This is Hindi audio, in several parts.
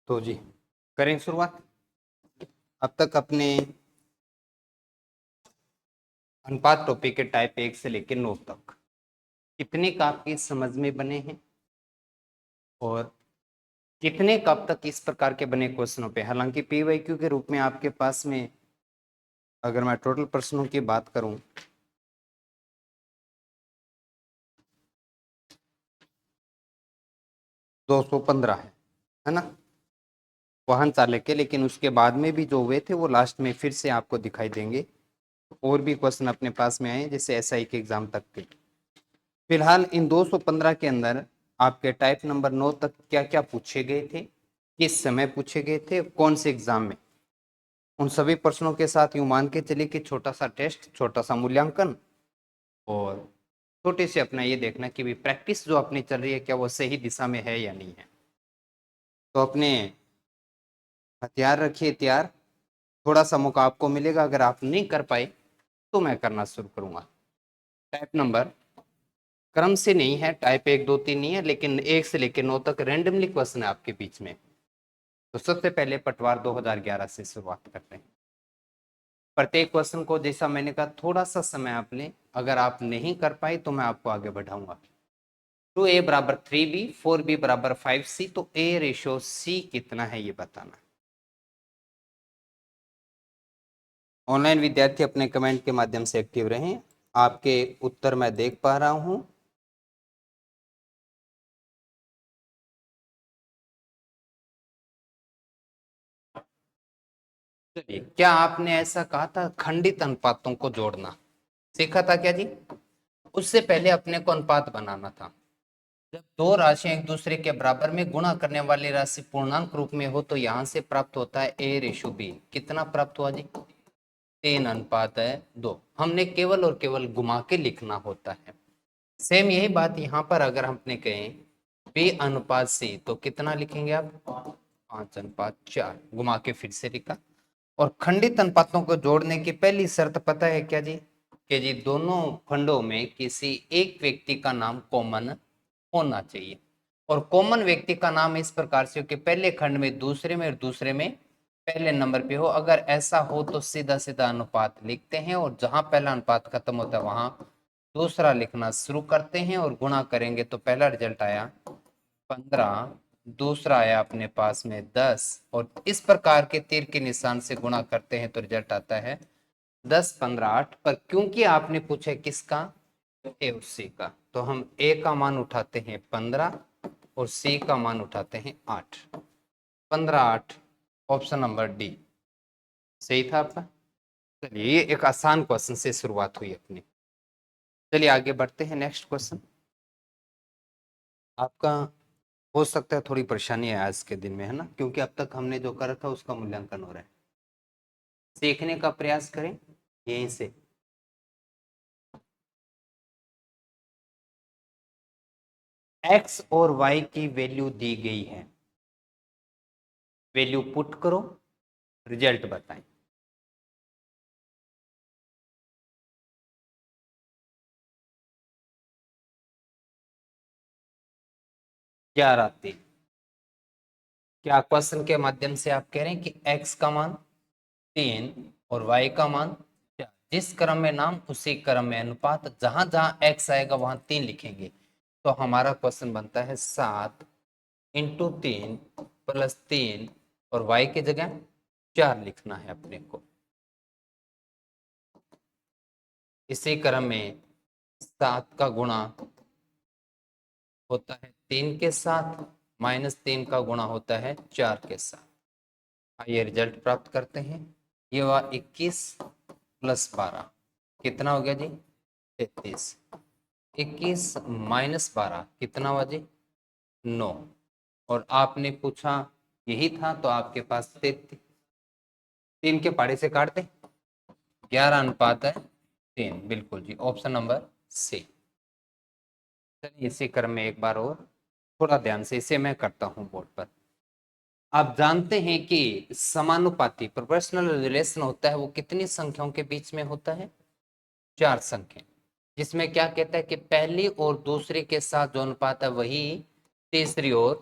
तो जी करें शुरुआत। अब तक अपने अनुपात टॉपिक के टाइप 1 से लेकर 9 तक कितने का आपकी समझ में बने हैं और कितने कब तक इस प्रकार के बने क्वेश्चनों पे। हालांकि पीवाईक्यू के रूप में आपके पास में अगर मैं टोटल प्रश्नों की बात करूं 215 है ना वाहन चालक के, लेकिन उसके बाद में भी जो हुए थे वो लास्ट में फिर से आपको दिखाई देंगे। और भी क्वेश्चन अपने पास में आए जैसे एसआई के एग्जाम तक के। फिलहाल इन 215 के अंदर आपके टाइप नंबर 9 तक क्या क्या पूछे गए थे, किस समय पूछे गए थे, कौन से एग्जाम में, उन सभी प्रश्नों के साथ यूं मान के चलिए कि छोटा सा टेस्ट, छोटा सा मूल्यांकन और छोटे से अपना ये देखना कि भी प्रैक्टिस जो अपनी चल रही है क्या वो सही दिशा में है या नहीं है। तो अपने हथियार रखिए तैयार। थोड़ा सा मौका आपको मिलेगा, अगर आप नहीं कर पाए तो मैं करना शुरू करूंगा। टाइप नंबर क्रम से नहीं है, टाइप 1 2 3 नहीं है, लेकिन 1 से लेकर 9 तक रैंडमली क्वेश्चन है आपके बीच में। तो सबसे पहले पटवार 2011 से शुरुआत करते हैं। प्रत्येक क्वेश्चन को जैसा मैंने कहा थोड़ा सा समय आप लें, अगर आप नहीं कर पाए तो मैं आपको आगे बढ़ाऊंगा। 2a बराबर 3b, 4b बराबर 5c, तो a रेशो c कितना है ये बताना। ऑनलाइन विद्यार्थी अपने कमेंट के माध्यम से एक्टिव रहें, आपके उत्तर मैं देख पा रहा हूं। चलिए, क्या आपने ऐसा कहा था खंडित अनुपातों को जोड़ना सीखा था क्या जी? उससे पहले अपने को अनुपात बनाना था। जब दो राशियां एक दूसरे के बराबर में गुणा करने वाली राशि पूर्णांक रूप में हो तो यहां से प्राप्त होता है a रेशो b। कितना प्राप्त हुआ जी? 3:2। हमने केवल और केवल घुमा के लिखना होता है। सेम यही बात यहाँ पर अगर हमने कहें b/c तो कितना लिखेंगे आप? 5:4। घुमा के फिर से लिखा। और खंडित अनुपातों को जोड़ने की पहली शर्त पता है क्या जी? कि जी दोनों खंडों में किसी एक व्यक्ति का नाम कॉमन होना चाहिए। और कॉमन व्यक्ति का नाम इस प्रकार से हो कि पहले खंड में दूसरे में और दूसरे में पहले नंबर पे हो। अगर ऐसा हो तो सीधा सीधा अनुपात लिखते हैं और जहां पहला अनुपात खत्म होता है वहां दूसरा लिखना शुरू करते हैं और गुणा करेंगे तो पहला रिजल्ट आया 15, दूसरा आया अपने पास में 10 और इस प्रकार के तीर के निशान से गुणा करते हैं तो रिजल्ट आता है 10, 15, 8। पर क्योंकि आपने पूछा किसका, ए और सी का, तो हम ए का मान उठाते हैं 15 और सी का मान उठाते हैं 8। 15, 8 ऑप्शन नंबर डी सही था आपका। चलिए, ये एक आसान क्वेश्चन से शुरुआत हुई अपनी। चलिए आगे बढ़ते हैं। नेक्स्ट क्वेश्चन आपका हो सकता है थोड़ी परेशानी है आज के दिन में, है ना, क्योंकि अब तक हमने जो करा था उसका मूल्यांकन हो रहा है। सीखने का प्रयास करें यहीं से। एक्स और वाई की वैल्यू दी गई है, वैल्यू पुट करो, रिजल्ट बताएं। 11, 3। क्या क्वेश्चन के माध्यम से आप कह रहे हैं कि x का मान 3 और y का मान 4, जिस क्रम में नाम उसी क्रम में अनुपात, जहां जहां x आएगा वहां 3 लिखेंगे। तो हमारा क्वेश्चन बनता है 7 इंटू 3 प्लस 3 और y की जगह 4 लिखना है अपने को। इसी क्रम में 7 का गुणा होता है 3 के साथ, -3 का गुणा होता है 4 के साथ। आइए रिजल्ट प्राप्त करते हैं। ये हुआ 21 प्लस 12 कितना हो गया जी? 33। 21 माइनस 12 कितना हुआ जी? 9। और आपने पूछा यही था तो आपके पास 33। 3 के पाड़े से काट दे, 11 अनुपात है 3। बिल्कुल जी, ऑप्शन नंबर सी। चलिए इसी क्रम में एक बार और थोड़ा ध्यान से इसे मैं करता हूं बोर्ड पर। आप जानते हैं कि समानुपाती प्रोपोर्शनल रिलेशन होता है वो कितनी संख्याओं के बीच में होता है? 4 संख्या, जिसमें क्या कहता है कि पहली और दूसरी के साथ जो अनुपात है वही तीसरी और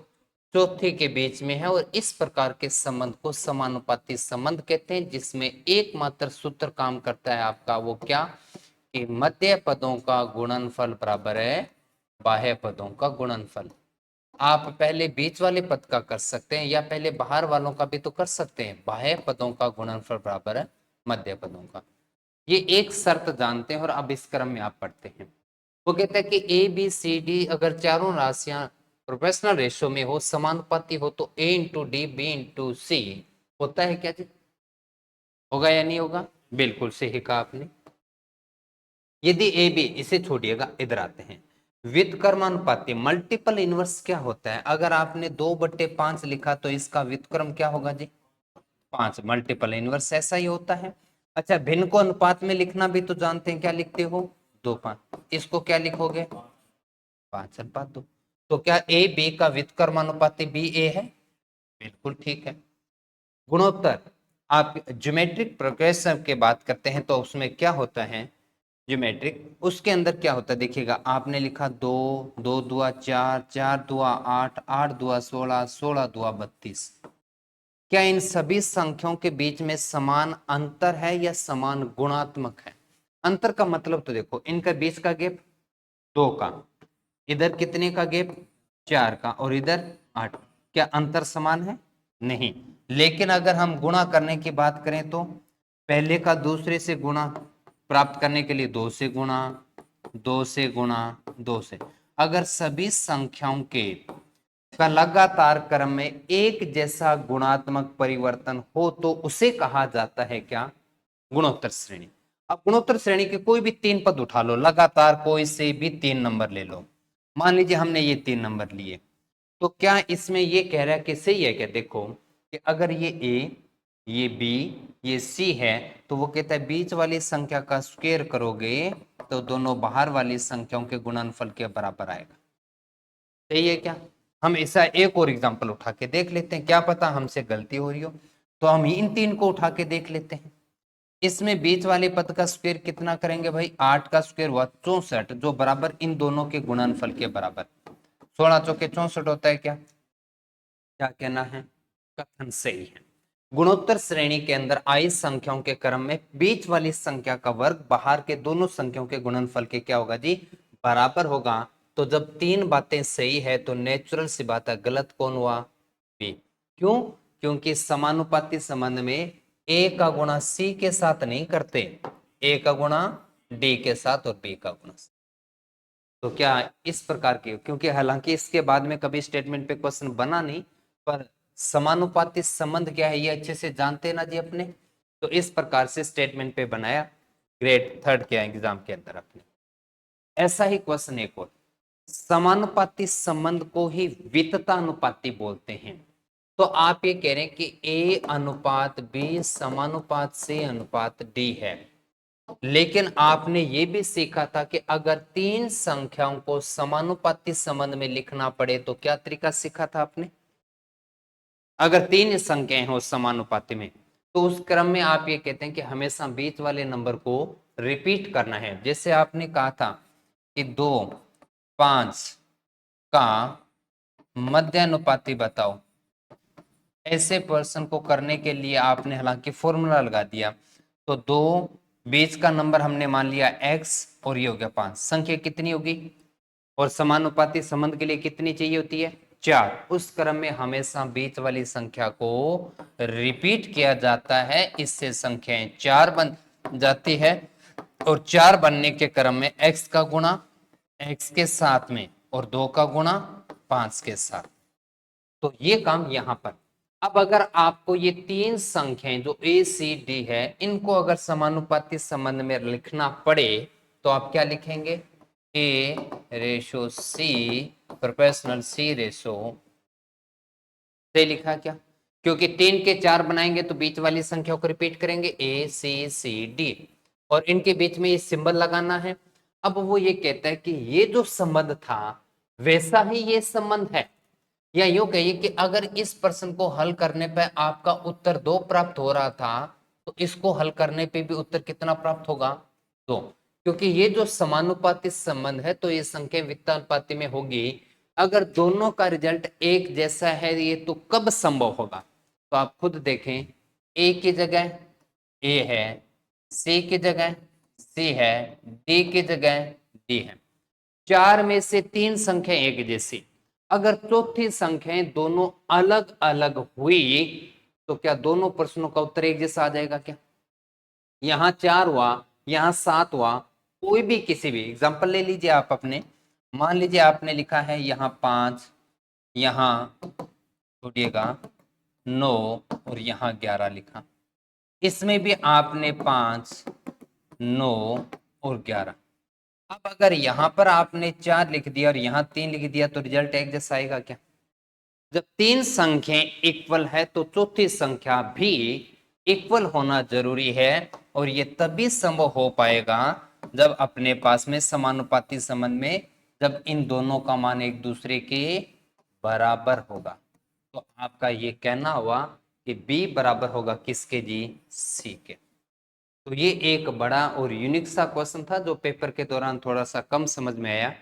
चौथे के बीच में है, और इस प्रकार के संबंध को समानुपाती संबंध कहते हैं, जिसमें एकमात्र सूत्र काम करता है आपका, वो क्या, कि मध्य पदों का गुणनफल बराबर है बाह्य पदों का गुणनफल। आप पहले बीच वाले पद का कर सकते हैं या पहले बाहर वालों का भी तो कर सकते हैं। बाह्य पदों का गुणनफल बराबर है मध्य पदों का। ये एक शर्त जानते हैं और अब इस क्रम में आप पढ़ते हैं। वो कहता है कि ए बी सी डी अगर चारों राशियां प्रोपोर्शनल रेशियो में हो, समानुपाती हो, तो ए इंटू डी बी इंटू सी होता है क्या जी? होगा या नहीं होगा? बिल्कुल सही कहा आपने। यदि ए बी, इसे छोड़िएगा, इधर आते हैं। व्युत्क्रमानुपाती मल्टीपल इनवर्स क्या होता है? अगर आपने 2/5 लिखा तो इसका व्युत्क्रम क्या होगा जी? 5। मल्टीपल इनवर्स ऐसा ही होता है। अच्छा, भिन्न को अनुपात में लिखना भी तो जानते हैं, क्या लिखते हो? 2:5। इसको क्या लिखोगे? 5:2। तो क्या ए बी का व्युत्क्रमानुपाती बी ए है? बिल्कुल ठीक है। गुणोत्तर, आप ज्योमेट्रिक प्रोग्रेशन की बात करते हैं तो उसमें क्या होता है ज्योमेट्रिक, उसके अंदर क्या होता है देखिएगा। आपने लिखा 2, 2 दुआ 4, 4 दुआ 8, 8 दुआ 16, 16 दुआ 32। क्या इन सभी संख्याओं के बीच में समान अंतर है या समान गुणात्मक है? अंतर का मतलब तो देखो, इनका बीच का गैप 2 का, इधर कितने का गैप? 4 का, और इधर 8। क्या अंतर समान है? नहीं। लेकिन अगर हम गुणा करने की बात करें तो पहले का दूसरे से गुणा प्राप्त करने के लिए 2 से गुणा, 2 से गुणा, 2 से। अगर सभी संख्याओं के का लगातार क्रम में एक जैसा गुणात्मक परिवर्तन हो तो उसे कहा जाता है क्या? गुणोत्तर श्रेणी। अब गुणोत्तर श्रेणी के कोई भी 3 पद उठा लो, लगातार कोई से भी 3 नंबर ले लो। मान लीजिए हमने ये 3 नंबर लिए, तो क्या इसमें ये कह रहा है कि सही है क्या? देखो कि अगर ये ए, ये बी, ये सी है, तो वो कहता है बीच वाली संख्या का स्क्वायर करोगे तो दोनों बाहर वाली संख्याओं के गुणनफल के बराबर आएगा। सही है क्या? हम ऐसा एक और एग्जांपल उठा के देख लेते हैं, क्या पता हमसे गलती हो रही हो। तो हम इन 3 को उठा के देख लेते हैं। इसमें बीच वाले पद का स्क्वायर कितना करेंगे भाई? 8 का स्क्वायर हुआ 64, जो बराबर इन दोनों के गुणनफल के बराबर। 16 चौके 64 होता है क्या? क्या कहना है? कथन सही है। गुणोत्तर श्रेणी के अंदर आई संख्याओं के क्रम में बीच वाली संख्या का वर्ग बाहर के दोनों संख्याओं के गुणनफल के क्या होगा जी? बराबर होगा। तो जब 3 बातें सही है तो नेचुरल सी बात है, गलत कौन हुआ? बी। क्यों? क्योंकि समानुपाती संबंध में ए का गुणा सी के साथ नहीं करते, ए का गुणा डी के साथ और बी का गुणा सी। तो क्या इस प्रकार के, क्योंकि हालांकि इसके बाद में कभी स्टेटमेंट पे क्वेश्चन बना नहीं, पर समानुपाती संबंध क्या है ये अच्छे से जानते हैं ना जी अपने। तो इस प्रकार से स्टेटमेंट पे बनाया ग्रेड 3 के एग्जाम के अंदर अपने। ऐसा ही क्वेश्चन एक और, समानुपाती संबंध को ही विततानुपाती बोलते हैं। तो आप ये कह रहे हैं कि ए अनुपात बी समानुपात से अनुपात डी है, लेकिन आपने ये भी सीखा था कि अगर 3 संख्याओं को समानुपाती संबंध में लिखना पड़े तो क्या तरीका सीखा था आपने? अगर 3 संख्याएं हो समानुपाती में तो उस क्रम में आप ये कहते हैं कि हमेशा बीच वाले नंबर को रिपीट करना है। जैसे आपने कहा था कि 2, 5 का मध्यानुपाती बताओ। ऐसे पर्सन को करने के लिए आपने हालांकि फॉर्मूला लगा दिया, तो 2 बीच का नंबर हमने मान लिया x और ये हो गया 5। संख्या कितनी होगी? और समानुपाती संबंध के लिए कितनी चाहिए होती है? 4। उस क्रम में हमेशा बीच वाली संख्या को रिपीट किया जाता है, इससे संख्याएं 4 बन जाती है। और 4 बनने के क्रम में x का गुणा x के साथ में और 2 का गुणा 5 के साथ। तो ये काम यहां पर। अब अगर आपको ये 3 संख्याएं जो ए सी डी है, इनको अगर समानुपाती संबंध में लिखना पड़े तो आप क्या लिखेंगे? ए रेशो सी प्रोपोर्शनल सी रेशो। सही लिखा क्या? क्योंकि 3 के 4 बनाएंगे तो बीच वाली संख्या को रिपीट करेंगे, ए सी सी डी, और इनके बीच में ये सिंबल लगाना है। अब वो ये कहता है कि ये जो संबंध था वैसा ही ये संबंध है, या यूं कहिए कि अगर इस प्रश्न को हल करने पर आपका उत्तर 2 प्राप्त हो रहा था तो इसको हल करने पे भी उत्तर कितना प्राप्त होगा? 2। क्योंकि ये जो समानुपाती संबंध है तो ये संख्या वित्तानुपाती में होगी, अगर दोनों का रिजल्ट एक जैसा है ये तो कब संभव होगा? तो आप खुद देखें, ए की जगह ए है, सी की जगह सी है, डी की जगह डी है। चार में से तीन संख्या एक जैसी, अगर चौथी संख्याएं दोनों अलग अलग हुई तो क्या दोनों प्रश्नों का उत्तर एक जैसा आ जाएगा क्या? यहां 4 हुआ, यहां 7 हुआ, कोई भी किसी भी एग्जांपल ले लीजिए आप अपने, मान लीजिए आपने लिखा है यहां 5, यहां छोड़िएगा 9 और यहां 11 लिखा, इसमें भी आपने 5, 9 और 11। अब अगर यहां पर आपने 4 लिख दिया और यहां 3 लिख दिया तो रिजल्ट एक जैसा आएगा क्या? जब तीन संख्याएं इक्वल है तो चौथी संख्या भी इक्वल होना जरूरी है, और ये तभी संभव हो पाएगा जब अपने पास में समानुपाती संबंध में जब इन दोनों का मान एक दूसरे के बराबर होगा। तो आपका ये कहना हुआ कि बी बराबर होगा किसके जी? सी के। तो ये एक बड़ा और यूनिक सा क्वेश्चन था जो पेपर के दौरान थोड़ा सा कम समझ में आया,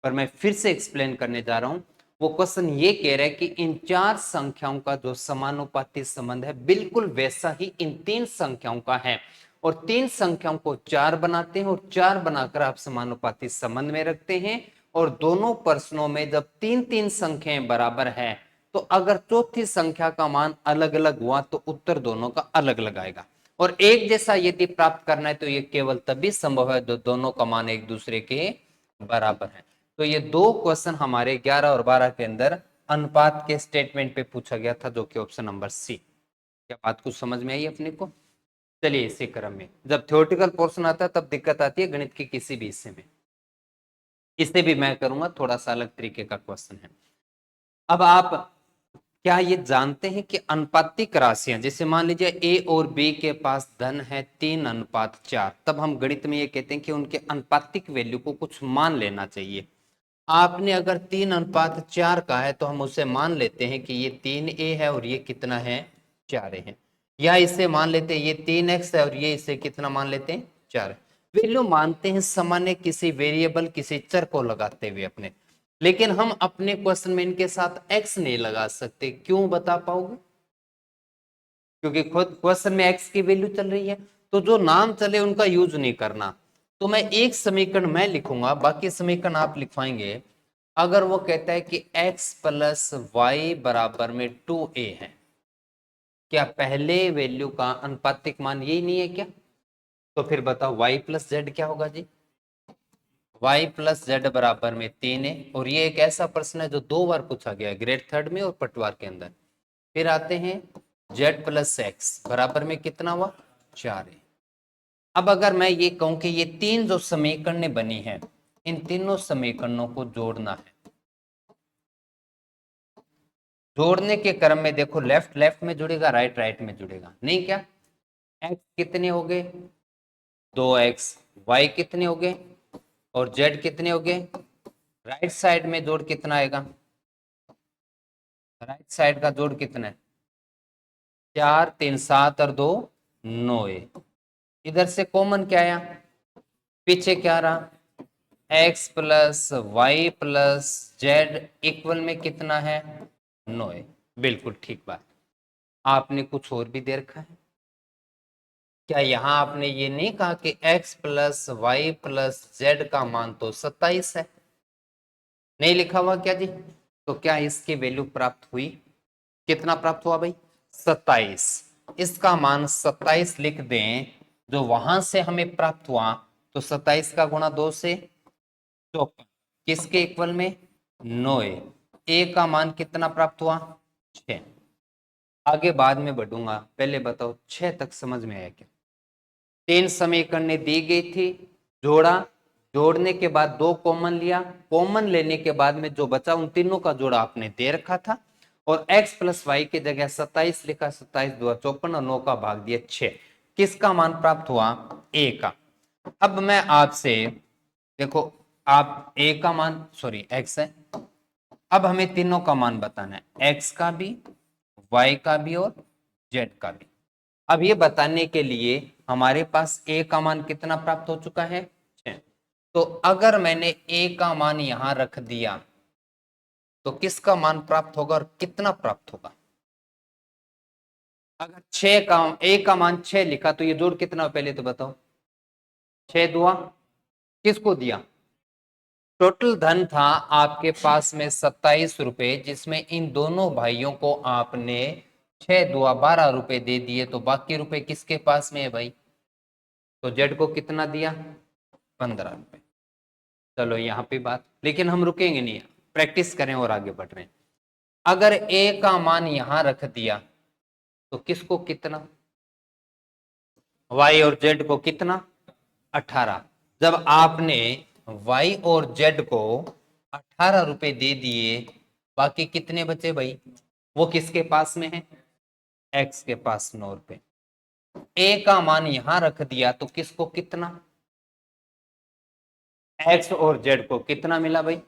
पर मैं फिर से एक्सप्लेन करने जा रहा हूं। वो क्वेश्चन ये कह रहा है कि इन चार संख्याओं का जो समानुपाती संबंध है बिल्कुल वैसा ही इन तीन संख्याओं का है, और तीन संख्याओं को चार बनाते हैं और चार बनाकर आप समानुपाती संबंध में रखते हैं, और दोनों प्रश्नों में जब तीन तीन संख्याएं बराबर है तो अगर चौथी संख्या का मान अलग अलग हुआ तो उत्तर दोनों का अलग अलग आएगा, और एक जैसा यदि प्राप्त करना है तो ये केवल तभी संभव है जो दोनों का मान एक दूसरे के बराबर है। तो ये दो क्वेश्चन हमारे 11 और 12 के अंदर अनुपात के स्टेटमेंट पे पूछा गया था, जो कि ऑप्शन नंबर सी। क्या बात कुछ समझ में आई अपने को? चलिए इसी क्रम में जब थ्योरेटिकल पोर्शन आता है तब दिक्कत आती है गणित के किसी भी हिस्से में। इसे भी मैं करूंगा, थोड़ा सा अलग तरीके का क्वेश्चन है। अब आप क्या ये जानते हैं कि अनुपातिक राशियां, जैसे मान लीजिए ए और बी के पास धन है 3:4, तब हम गणित में ये कहते हैं कि उनके अनुपातिक वैल्यू को कुछ मान लेना चाहिए। आपने अगर 3:4 का है तो हम उसे मान लेते हैं कि ये 3a है और ये कितना है? 4a है। या इसे मान लेते हैं ये 3x है और ये इसे कितना मान लेते हैं? 4। वैल्यू मानते हैं सामान्य किसी वेरिएबल किसी चर को लगाते हुए अपने, लेकिन हम अपने क्वेश्चन में इनके साथ x नहीं लगा सकते। क्यों बता पाओगे? क्योंकि खुद क्वेश्चन में x की वैल्यू चल रही है, तो जो नाम चले उनका यूज नहीं करना। तो मैं एक समीकरण मैं लिखूंगा, बाकी समीकरण आप लिखवाएंगे। अगर वो कहता है कि x प्लस वाई बराबर में 2a है, क्या पहले वैल्यू का अनुपातिक मान यही नहीं है क्या? तो फिर बताओ y प्लस जेड क्या होगा जी? y प्लस जेड बराबर में 3 है, और ये एक ऐसा प्रश्न है जो 2 बार पूछा गया है, ग्रेड 3 में और पटवार के अंदर। फिर आते हैं z प्लस एक्स बराबर में कितना हुआ? 4 है। अब अगर मैं ये कहूं कि ये तीन जो समीकरणें बनी है, इन तीनों समीकरणों को जोड़ना है, जोड़ने के क्रम में देखो लेफ्ट लेफ्ट में जुड़ेगा, राइट राइट में जुड़ेगा, नहीं क्या? x कितने हो गए? 2x, y कितने हो गए और z कितने हो गए? राइट साइड में जोड़ कितना आएगा? राइट साइड का जोड़ कितना है? 4 3 7 और 2 9 है। इधर से कॉमन क्या आया? पीछे क्या रहा? x plus Y plus Z equal में कितना है? 9 है। बिल्कुल ठीक बात। आपने कुछ और भी दे रखा है क्या? यहां आपने ये नहीं कहा कि x plus Y plus Z का मान तो 27 है, नहीं लिखा हुआ क्या जी? तो क्या इसकी वैल्यू प्राप्त हुई? कितना प्राप्त हुआ भाई? 27। इसका मान 27 लिख दें जो वहां से हमें प्राप्त हुआ, तो 27 का गुणा 2 से 54 किसके इक्वल में? 9। ए का मान कितना प्राप्त हुआ? 6। आगे बाद में बढ़ूंगा, पहले बताओ 6 तक समझ में आया क्या? तीन समीकरणें दी गई थी, जोड़ा, जोड़ने के बाद दो कॉमन लिया, कॉमन लेने के बाद में जो बचा उन तीनों का जोड़ा आपने दे रखा था, और x प्लस वाई की जगह 27 लिखा, 27 2 54 और 9 का भाग दिया 6। किसका मान प्राप्त हुआ? a का। अब मैं आपसे देखो, आप a का मान सॉरी x है, अब हमें तीनों का मान बताना है, x का भी, y का भी और z का भी। अब ये बताने के लिए हमारे पास a का मान कितना प्राप्त हो चुका है? 6। तो अगर मैंने a का मान यहां रख दिया तो किसका मान प्राप्त होगा और कितना प्राप्त होगा? अगर छह का ए का मान 6 लिखा तो ये जोड़ कितना पहले तो बताओ। 6 दुआ किसको दिया? टोटल धन था आपके पास में 27 रुपए, जिसमें इन दोनों भाइयों को आपने 6 दुआ 12 रुपए दे दिए, तो बाकी रुपए किसके पास में है भाई? तो जेड को कितना दिया? 15 रुपए। चलो यहाँ पे बात, लेकिन हम रुकेंगे नहीं, प्रैक्टिस करें और आगे बढ़ रहे हैं। अगर ए का मान यहां रख दिया तो किसको कितना? वाई और जेड को कितना? 18। जब आपने वाई और जेड को 18 रुपए दे दिए, बाकी कितने बचे भाई? वो किसके पास में है? एक्स के पास 9 रुपए। ए का मान यहां रख दिया तो किसको कितना? एक्स और जेड को कितना मिला भाई?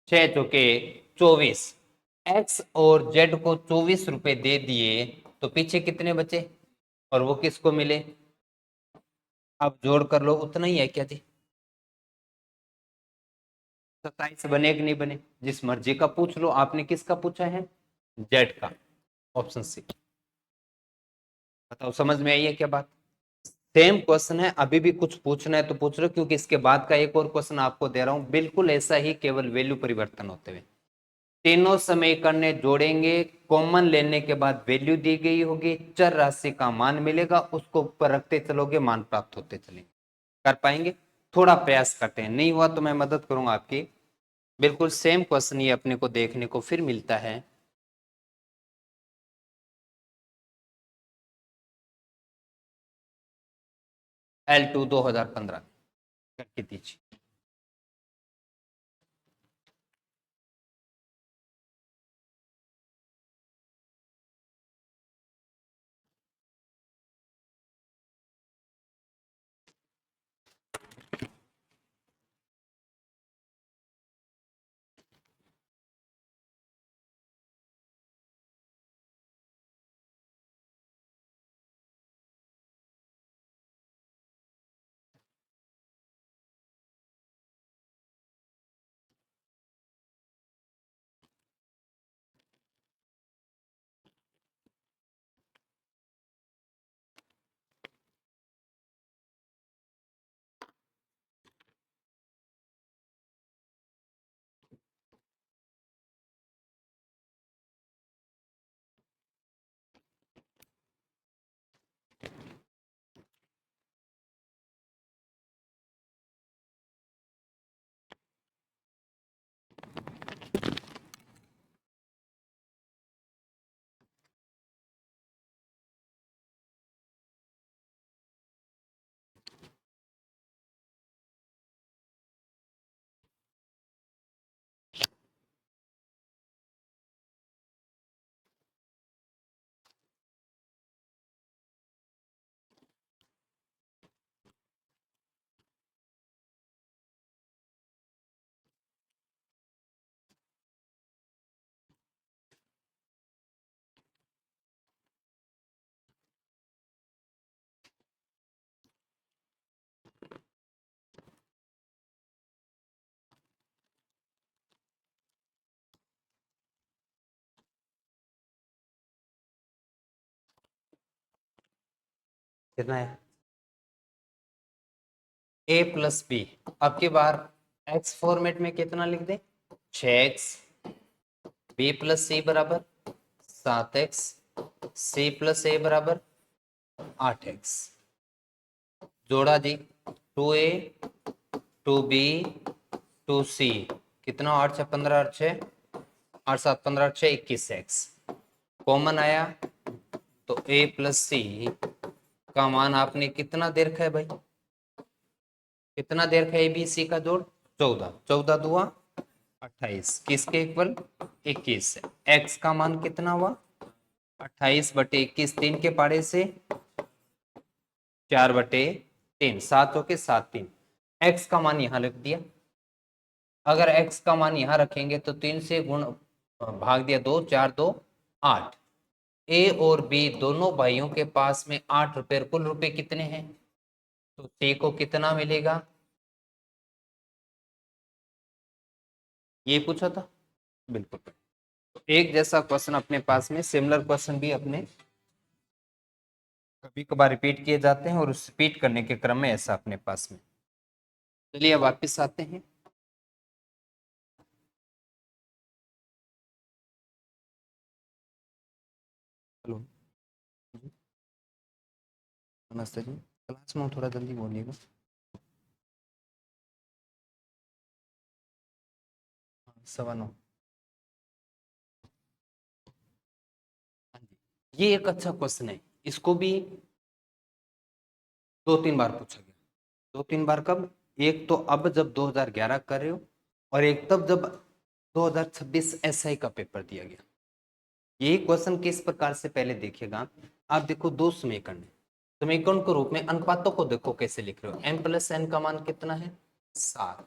6 चौके 24। एक्स और जेड को 24 रुपए दे दिए तो पीछे कितने बचे और वो किसको मिले? अब जोड़ कर लो, उतना ही है क्या जी? 27 बने कि नहीं बने? जिस मर्जी का पूछ लो, आपने किसका पूछा है? जेड का। Option C. बताओ समझ में आई है क्या बात? सेम क्वेश्चन है, अभी भी कुछ पूछना है तो पूछ लो, क्योंकि इसके बाद का एक और क्वेश्चन आपको दे रहा हूं बिल्कुल ऐसा ही, केवल वैल्यू परिवर्तन होते हुए। तीनों समीकरण जोड़ेंगे, कॉमन लेने के बाद वैल्यू दी गई होगी, चर राशि का मान मिलेगा, उसको ऊपर रखते चलोगे, मान प्राप्त होते चलेंगे। कर पाएंगे? थोड़ा प्रयास करते हैं, नहीं हुआ तो मैं मदद करूंगा आपकी। बिल्कुल सेम क्वेश्चन ये अपने को देखने को फिर मिलता है। L2 2015 करके दीजिए। कितना है? ए प्लस बी। अब की बार एक्स फॉर्मेट में कितना लिख दे? 6x। बी प्लस सी बराबर 7x। सी प्लस ए बराबर 8x। जोड़ा जी, 2a 2b 2c, कितना? 8 6 15 8 6, 8 7 15 8 6 21x। कॉमन आया तो a प्लस सी का मान आपने कितना दे रखा है भाई? कितना दे रखा है ए बी सी का जोड़? 14। 14 दुआ 28, किसके इक्वल? 21। एक्स का मान कितना हुआ? 28/21, 3 के पाड़े से 4/3, 7 होके 7 3। एक्स का मान यहां रख दिया। अगर एक्स का मान यहां रखेंगे तो 3 से गुण भाग दिया 2, 4 2 8। ए और बी दोनों भाइयों के पास में 8 रुपए, कुल रुपए कितने हैं? तो सी को कितना मिलेगा? ये पूछा था। बिल्कुल। तो एक जैसा क्वेश्चन अपने पास में, सिमिलर क्वेश्चन भी अपने कभी कभार रिपीट किए जाते हैं और उस रिपीट करने के क्रम में ऐसा अपने पास में। चलिए वापस आते हैं। हेलो नमस्ते जी, क्लास में थोड़ा जल्दी बोलिएगा। 9:15। हाँ जी, ये एक अच्छा क्वेश्चन है। इसको भी 2-3 बार पूछा गया। 2-3 बार कब? एक तो अब जब 2011 कर रहे हो, और एक तब जब 2026 एसआई का पेपर दिया गया। यही क्वेश्चन किस प्रकार से, पहले देखिएगा। आप देखो दो समीकरण है, समीकरण के रूप में अनुपातों को देखो कैसे लिख रहे हो। m प्लस एन का मान कितना है? 7।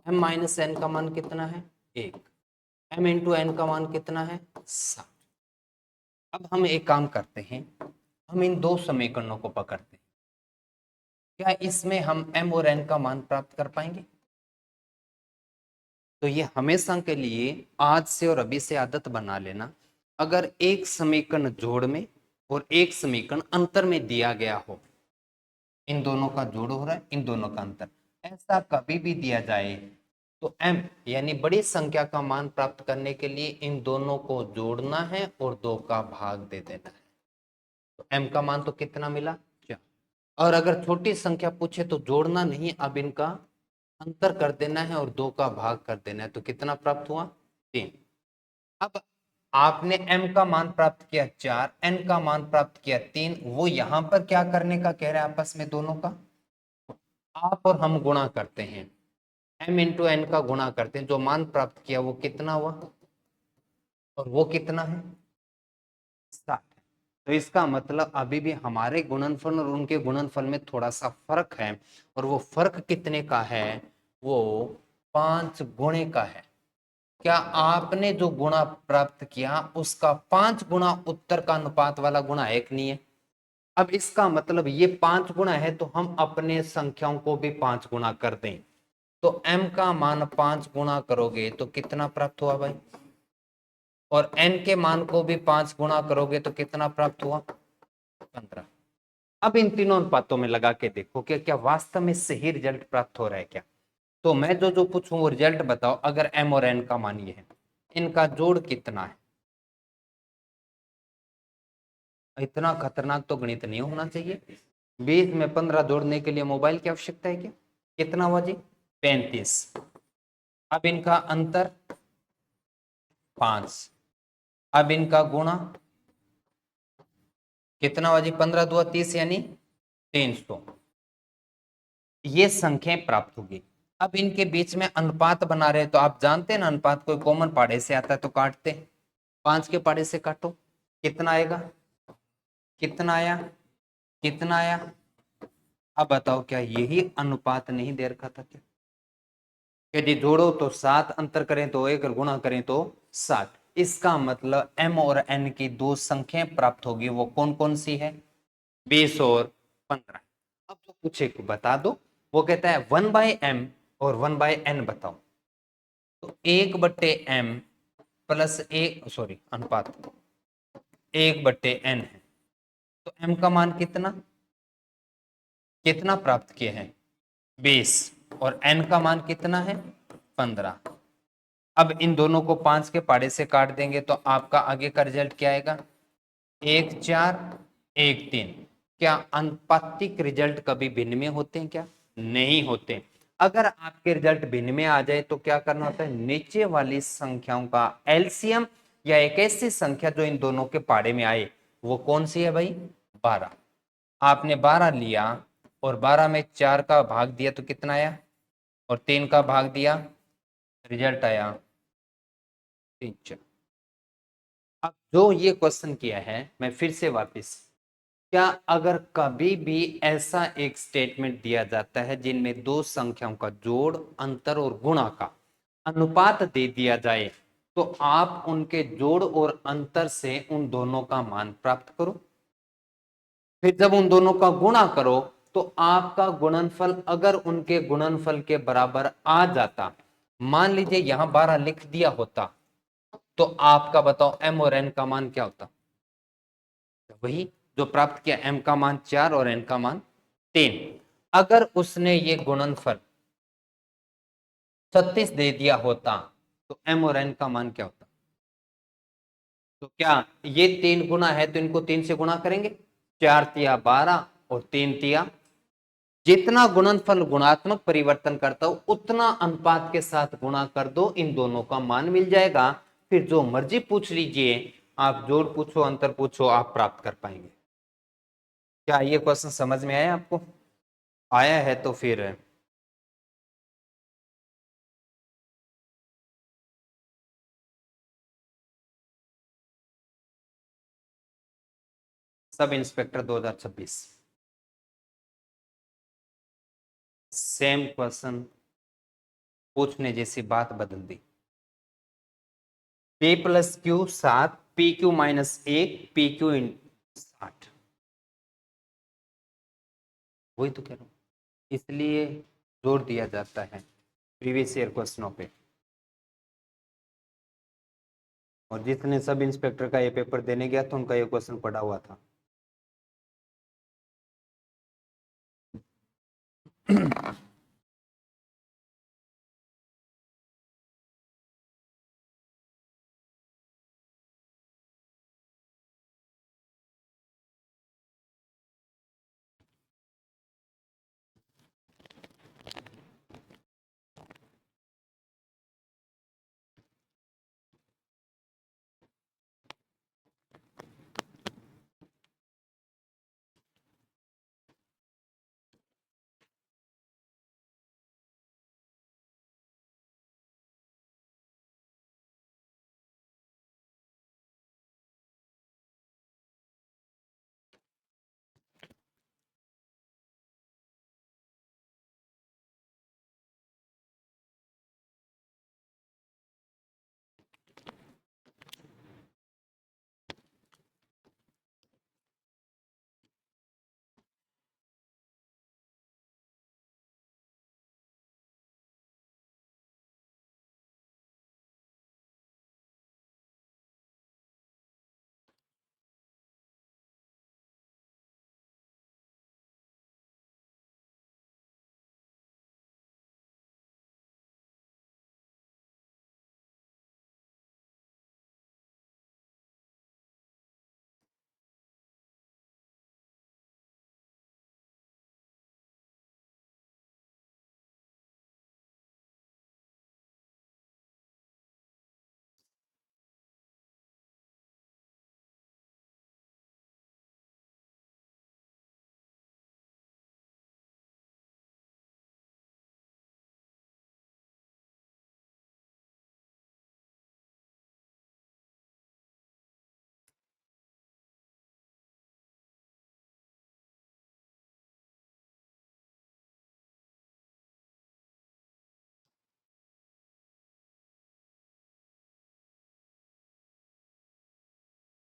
m माइनस एन का मान कितना है? 1। m इंटू एन का मान कितना है? 7। अब हम एक काम करते हैं, हम इन दो समीकरणों को पकड़ते हैं। क्या इसमें हम m और n का मान प्राप्त कर पाएंगे? तो ये हमेशा के लिए आज से और अभी से आदत बना लेना। अगर एक समीकरण जोड़ में और एक समीकरण अंतर में दिया गया हो, इन दोनों का जोड़ हो रहा है, इन दोनों का अंतर, ऐसा कभी भी दिया जाए तो m यानी बड़ी संख्या का मान प्राप्त करने के लिए इन दोनों को जोड़ना है और 2 का भाग दे देना है। तो m का मान तो कितना मिला? 4। और अगर छोटी संख्या पूछे तो जोड़ना नहीं, अब इनका अंतर कर देना है और 2 का भाग कर देना है। तो कितना प्राप्त हुआ? 3। अब आपने m का मान प्राप्त किया 4, n का मान प्राप्त किया 3। वो यहां पर क्या करने का कह रहे हैं आपस में दोनों का? आप और हम गुणा करते हैं, m इंटू एन का गुणा करते हैं। जो मान प्राप्त किया वो कितना हुआ, और वो कितना है? 7। तो इसका मतलब अभी भी हमारे गुणनफल और उनके गुणनफल में थोड़ा सा फर्क है, और वो फर्क कितने का है? वो 5 गुणे का है। क्या आपने जो गुणा प्राप्त किया उसका 5 गुणा उत्तर का अनुपात वाला गुणा है कि नहीं है? अब इसका मतलब ये 5 गुणा है, तो हम अपने संख्याओं को भी 5 गुणा कर दें। तो m का मान 5 गुणा करोगे तो कितना प्राप्त हुआ भाई? और n के मान को भी 5 गुणा करोगे तो कितना प्राप्त हुआ? 15। अब इन तीनों अनुपातों में लगा के देखो कि क्या वास्तव में सही रिजल्ट प्राप्त हो रहा है क्या। तो मैं जो जो पूछूं वो रिजल्ट बताओ। अगर m और n का मान ये है, इनका जोड़ कितना है? इतना खतरनाक तो गणित नहीं होना चाहिए। 20 में 15 जोड़ने के लिए मोबाइल की आवश्यकता है क्या? कितना हुआ जी? 35। अब इनका अंतर 5। अब इनका गुणा कितना हुआ जी? 15 दुआ 30 यानी 300। ये संख्याएं प्राप्त होगी। अब इनके बीच में अनुपात बना रहे, तो आप जानते हैं ना अनुपात कोई कॉमन पाड़े से आता है तो काटते हैं। 5 के पाड़े से काटो, कितना आएगा? कितना आया? कितना आया? अब बताओ क्या यही अनुपात नहीं दे रखा था क्या? यदि जोड़ो तो 7, अंतर करें तो 1 और गुणा करें तो 7। इसका मतलब m और n की दो संख्याएं प्राप्त होगी। वो कौन कौन सी है? 20 और 15। अब जो पूछे को बता दो। वो कहता है 1/m और 1/n बताओ। तो 1/m प्लस 1, सॉरी अनुपात 1/n है। तो m का मान कितना कितना प्राप्त किए हैं? 20। और n का मान कितना है? 15। अब इन दोनों को 5 के पाड़े से काट देंगे तो आपका आगे का रिजल्ट क्या आएगा? 1 4 1 3। क्या अनुपातिक रिजल्ट कभी भिन्न में होते हैं क्या? नहीं होते। अगर आपके रिजल्ट भिन्न में आ जाए तो क्या करना होता है? नीचे वाली संख्याओं का एलसीएम, या एक ऐसी संख्या जो इन दोनों के पाड़े में आए, वो कौन सी है भाई? 12। आपने 12 लिया और 12 में 4 का भाग दिया तो कितना आया? और 3 का भाग दिया, रिजल्ट आया 3 4। अब जो ये क्वेश्चन किया है, मैं फिर से वापस, क्या अगर कभी भी ऐसा एक स्टेटमेंट दिया जाता है जिनमें दो संख्याओं का जोड़, अंतर और गुणा का अनुपात दे दिया जाए, तो आप उनके जोड़ और अंतर से उन दोनों का मान प्राप्त करो। फिर जब उन दोनों का गुणा करो तो आपका गुणनफल अगर उनके गुणनफल के बराबर आ जाता, मान लीजिए यहां 12 लिख दिया होता, तो आपका बताओ m और n का मान क्या होता? वही जो प्राप्त किया, m का मान 4 और n का मान 3। अगर उसने ये गुणनफल 36 दे दिया होता तो m और n का मान क्या होता? तो क्या ये 3 गुना है तो इनको 3 से गुणा करेंगे, 4 तिया 12 और 3 तिया, जितना गुणनफल गुणात्मक परिवर्तन करता हो उतना अनुपात के साथ गुणा कर दो, इन दोनों का मान मिल जाएगा। फिर जो मर्जी पूछ लीजिए, आप जोड़ पूछो अंतर पूछो, आप प्राप्त कर पाएंगे। क्या ये क्वेश्चन समझ में आया आपको? आया है तो फिर सब इंस्पेक्टर 2026 सेम क्वेश्चन पूछने जैसी बात बदल दी। P plus Q 7, P Q minus 1, P Q in 60, वही तो कह रहा हूं, इसलिए जोर दिया जाता है प्रीवियस ईयर क्वेश्चनों पे। और जिसने सब इंस्पेक्टर का ये पेपर देने गया था उनका ये क्वेश्चन पड़ा हुआ था।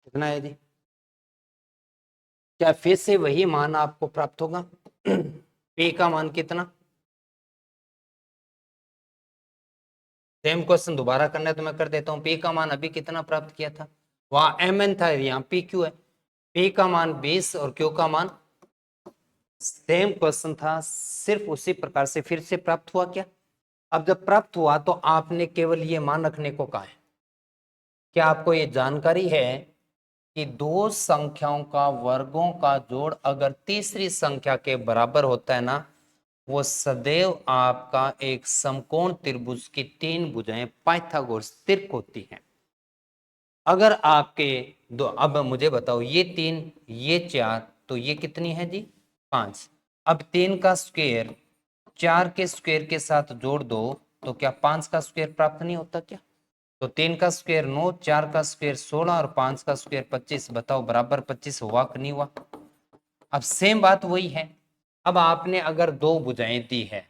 कितना है जी? क्या फिर से वही मान आपको प्राप्त होगा? पे का मान कितना? सेम क्वेश्चन दोबारा करना है तो मैं कर देता हूं। पे का मान अभी कितना प्राप्त किया था? वहां एम एन था, यहाँ पी क्यू है। पे का मान 20 और क्यू का मान, सेम क्वेश्चन था, सिर्फ उसी प्रकार से फिर से प्राप्त हुआ क्या? अब जब प्राप्त हुआ तो आपने केवल ये मान रखने को कहा है। क्या आपको ये जानकारी है कि दो संख्याओं का वर्गों का जोड़ अगर तीसरी संख्या के बराबर होता है ना, वो सदैव आपका एक समकोण त्रिभुज की तीन भुजाएं पाइथागोरस त्रिक होती हैं। अगर आपके दो, अब मुझे बताओ, ये 3 ये 4, तो ये कितनी है जी? 5। अब 3 का स्क्वायर 4 के स्क्वायर के साथ जोड़ दो तो क्या 5 का स्क्वायर प्राप्त नहीं होता क्या? तो 3 का स्क्वायर 9, 4 का स्क्वायर 16 और 5 का स्क्वायर 25। बताओ बराबर 25 हुआ कि नहीं हुआ? अब सेम बात वही है। अब आपने अगर दो भुजाएं दी है,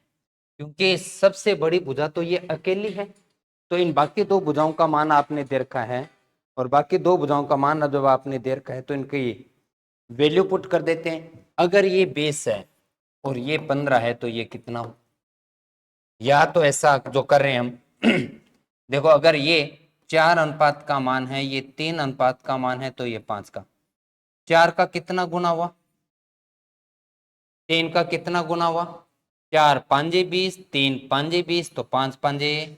क्योंकि सबसे बड़ी भुजा तो ये अकेली है, तो इन बाकी दो भुजाओं का मान आपने दे रखा है, और बाकी दो भुजाओं का मान जब आपने दे रखा है तो इनकी वैल्यू पुट कर देते हैं। अगर ये 20 है और ये 15 है तो ये कितना हो? या तो ऐसा जो कर रहे हैं हम देखो, अगर ये 4 अनुपात का मान है, ये 3 अनुपात का मान है, तो ये 5 का। 4 का कितना गुना हुआ, 3 का कितना गुना हुआ, 4 5 20, 3 5 20, तो 5 5।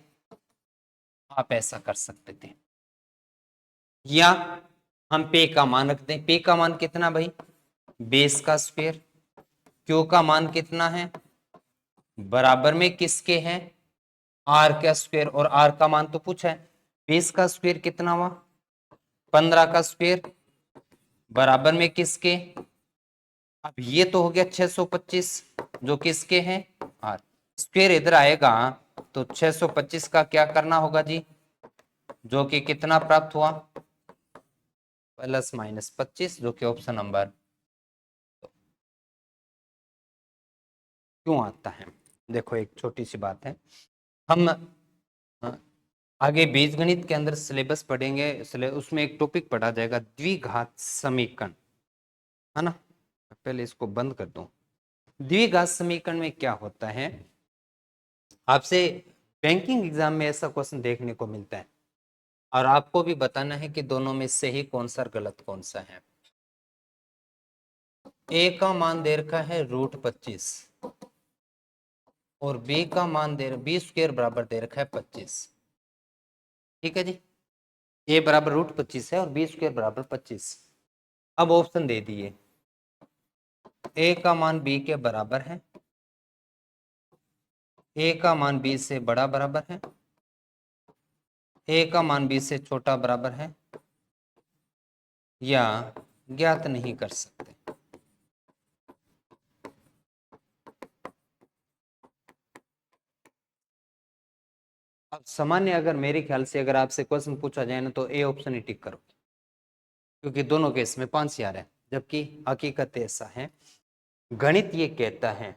आप ऐसा कर सकते थे, या हम पे का मान रख दें। पे का मान कितना भाई, बेस का स्क्वायर। क्यू का मान कितना है, बराबर में किसके है, आर का स्क्वायर, और आर का मान तो पूछा है। बेस का स्क्वायर कितना हुआ, 15 का स्क्वायर, बराबर में किसके, अब ये तो हो गया 625, जो किसके हैं, आर। स्क्वायर इधर आएगा तो 625 का क्या करना होगा जी, जो कि कितना प्राप्त हुआ, +-25, जो कि ऑप्शन नंबर क्यों आता है। देखो एक छोटी सी बात है, हम आगे बीजगणित के अंदर सिलेबस पढ़ेंगे, इसलिए उसमें एक टॉपिक पढ़ा जाएगा द्विघात समीकरण, है ना। पहले इसको बंद कर दूं। द्विघात समीकरण में क्या होता है, आपसे बैंकिंग एग्जाम में ऐसा क्वेश्चन देखने को मिलता है, और आपको भी बताना है कि दोनों में सही कौन सा गलत कौन सा है। ए का मान दे रखा है √25, और बी का मान दे बी स्क्वायर बराबर दे रखा है 25। ठीक है जी, ए बराबर √25 है और बी स्क्वायर बराबर 25। अब ऑप्शन दे दिए, ए का मान बी के बराबर है, ए का मान बी से बड़ा बराबर है, ए का मान बी से छोटा बराबर है, या ज्ञात नहीं कर सकते। अब सामान्य अगर मेरे ख्याल से अगर आपसे क्वेश्चन पूछा जाए ना, तो ए ऑप्शन ही टिक करो, क्योंकि दोनों केस में 5 है। जबकि हकीकत ऐसा है, गणित ये कहता है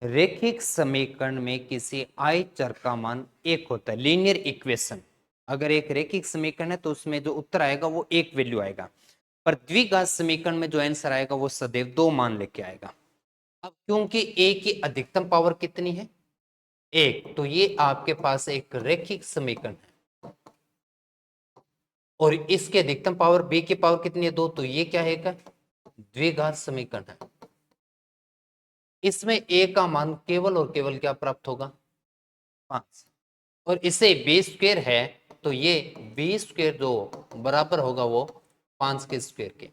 रेखिक समीकरण में किसी आई चर का मान 1 होता है, लीनियर इक्वेशन। अगर एक रेखिक समीकरण है तो उसमें जो उत्तर आएगा वो 1 वैल्यू आएगा, पर द्विघात समीकरण में जो आंसर आएगा वो सदैव 2 मान लेके आएगा। अब क्योंकि ए की अधिकतम पावर कितनी है, 1, तो ये आपके पास एक रेखिक समीकरण है, और इसके अधिकतम पावर बी की पावर कितनी है, 2, तो ये क्या है, द्विघात समीकरण है। इसमें ए का मान केवल और केवल क्या प्राप्त होगा, 5, और इसे बी स्क्वायर है, तो ये बी स्क्वायर जो बराबर होगा वो 5 के स्क्वायर के।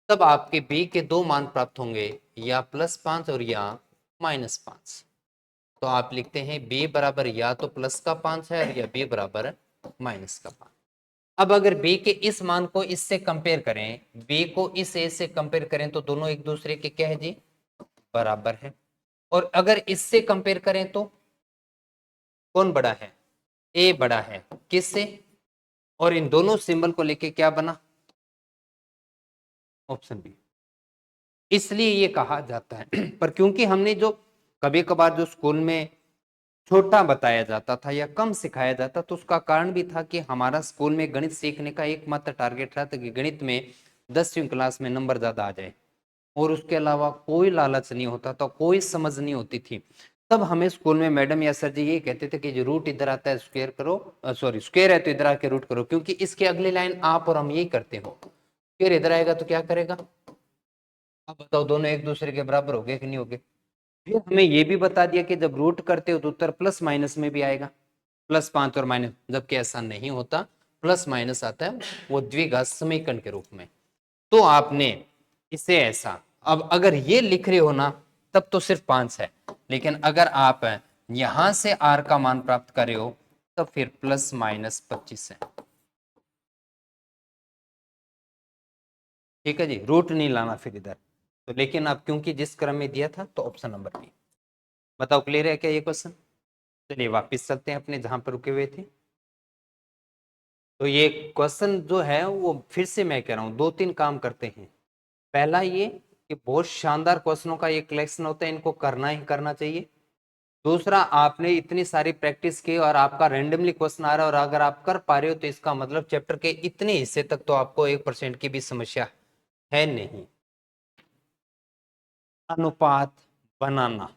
तब आपके बी के 2 मान प्राप्त होंगे, या +5 और या -5। तो आप लिखते हैं बी बराबर या तो प्लस का 5 है, या बी बराबर माइनस का 5। अब अगर बी के इस मान को इससे कंपेयर करें, बी को इस ए से कंपेयर करें, तो दोनों एक दूसरे के क्या है जी, बराबर है। और अगर इससे कंपेयर करें तो कौन बड़ा है, ए बड़ा है, किससे, और इन दोनों सिंबल को लेके क्या बना, ऑप्शन बी। इसलिए ये कहा जाता है पर क्योंकि हमने जो कभी कभार जो स्कूल में छोटा बताया जाता था या कम सिखाया जाता, तो उसका कारण भी था कि हमारा स्कूल में गणित सीखने का एकमात्र टारगेट था कि गणित में 10वीं क्लास में नंबर ज्यादा आ जाए, और उसके अलावा कोई लालच नहीं होता था, कोई समझ नहीं होती थी। तब हमें स्कूल में मैडम या सर जी ये कहते थे कि जो रूट इधर आता है स्क्वायर करो, सॉरी स्क्वायर है तो इधर आके रूट करो, क्योंकि इसके अगली लाइन आप और हम यही करते हो, स्क्वायर इधर आएगा तो क्या करेगा। अब बताओ दोनों एक दूसरे के बराबर हो गए कि नहीं हो गए। फिर हमें ये भी बता दिया कि जब रूट करते हो तो उत्तर प्लस माइनस में भी आएगा, +5 और माइनस, जबकि ऐसा नहीं होता, प्लस माइनस आता है वो द्विघात समीकरण के रूप में। तो आपने इसे ऐसा, अब अगर ये लिख रहे हो ना, तब तो सिर्फ 5 है, लेकिन अगर आप यहां से आर का मान प्राप्त कर रहे हो, तब फिर +-25 है। ठीक है जी, रूट नहीं लाना फिर इधर। तो लेकिन अब क्योंकि जिस क्रम में दिया था, तो ऑप्शन नंबर बी। बताओ क्लियर है क्या ये क्वेश्चन। चलिए वापस चलते हैं अपने जहां पर रुके हुए थे। तो ये क्वेश्चन जो है वो फिर से मैं कह रहा हूं 2-3 काम करते हैं। पहला ये कि बहुत शानदार क्वेश्चनों का ये कलेक्शन होता है, इनको करना ही करना चाहिए। दूसरा, आपने इतनी सारी प्रैक्टिस की और आपका रैंडमली क्वेश्चन आ रहा है, और अगर आप कर पा रहे हो तो इसका मतलब चैप्टर के इतने हिस्से तक तो आपको 1% की भी समस्या है नहीं। अनुपात बनाना,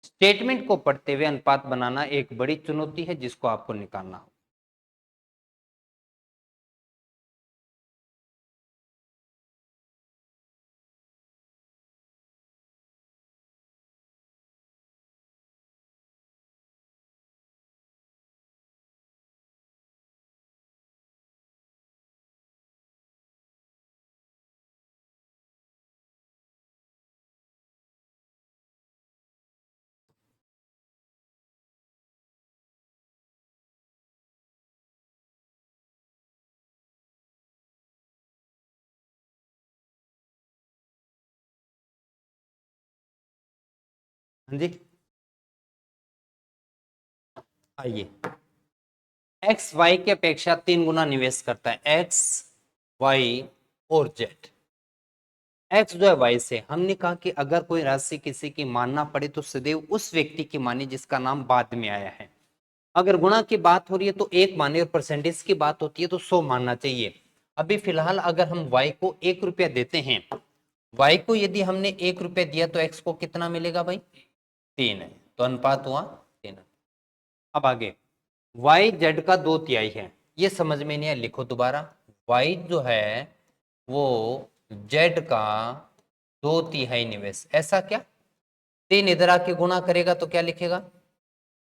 स्टेटमेंट को पढ़ते हुए अनुपात बनाना एक बड़ी चुनौती है, जिसको आपको निकालना हो। हाँ जी, आइए, एक्स वाई की अपेक्षा 3 गुना निवेश करता है, एक्स वाई और जेड। एक्स जो है वाई से, हमने कहा कि अगर कोई राशि किसी की मानना पड़े तो सदैव उस व्यक्ति की माने जिसका नाम बाद में आया है। अगर गुणा की बात हो रही है तो 1 माने और परसेंटेज की बात होती है तो 100 मानना चाहिए। अभी फिलहाल अगर हम y को 1 रुपया देते हैं, y को यदि हमने 1 रुपया दिया तो x को कितना मिलेगा भाई? 3 है, तो अनुपात हुआ 3। अब आगे, y z का 2/3 है, ये समझ में नहीं है, लिखो दोबारा। y जो है वो z का 2/3 निवेश, ऐसा क्या? 3 इधर आके गुणा करेगा तो क्या लिखेगा?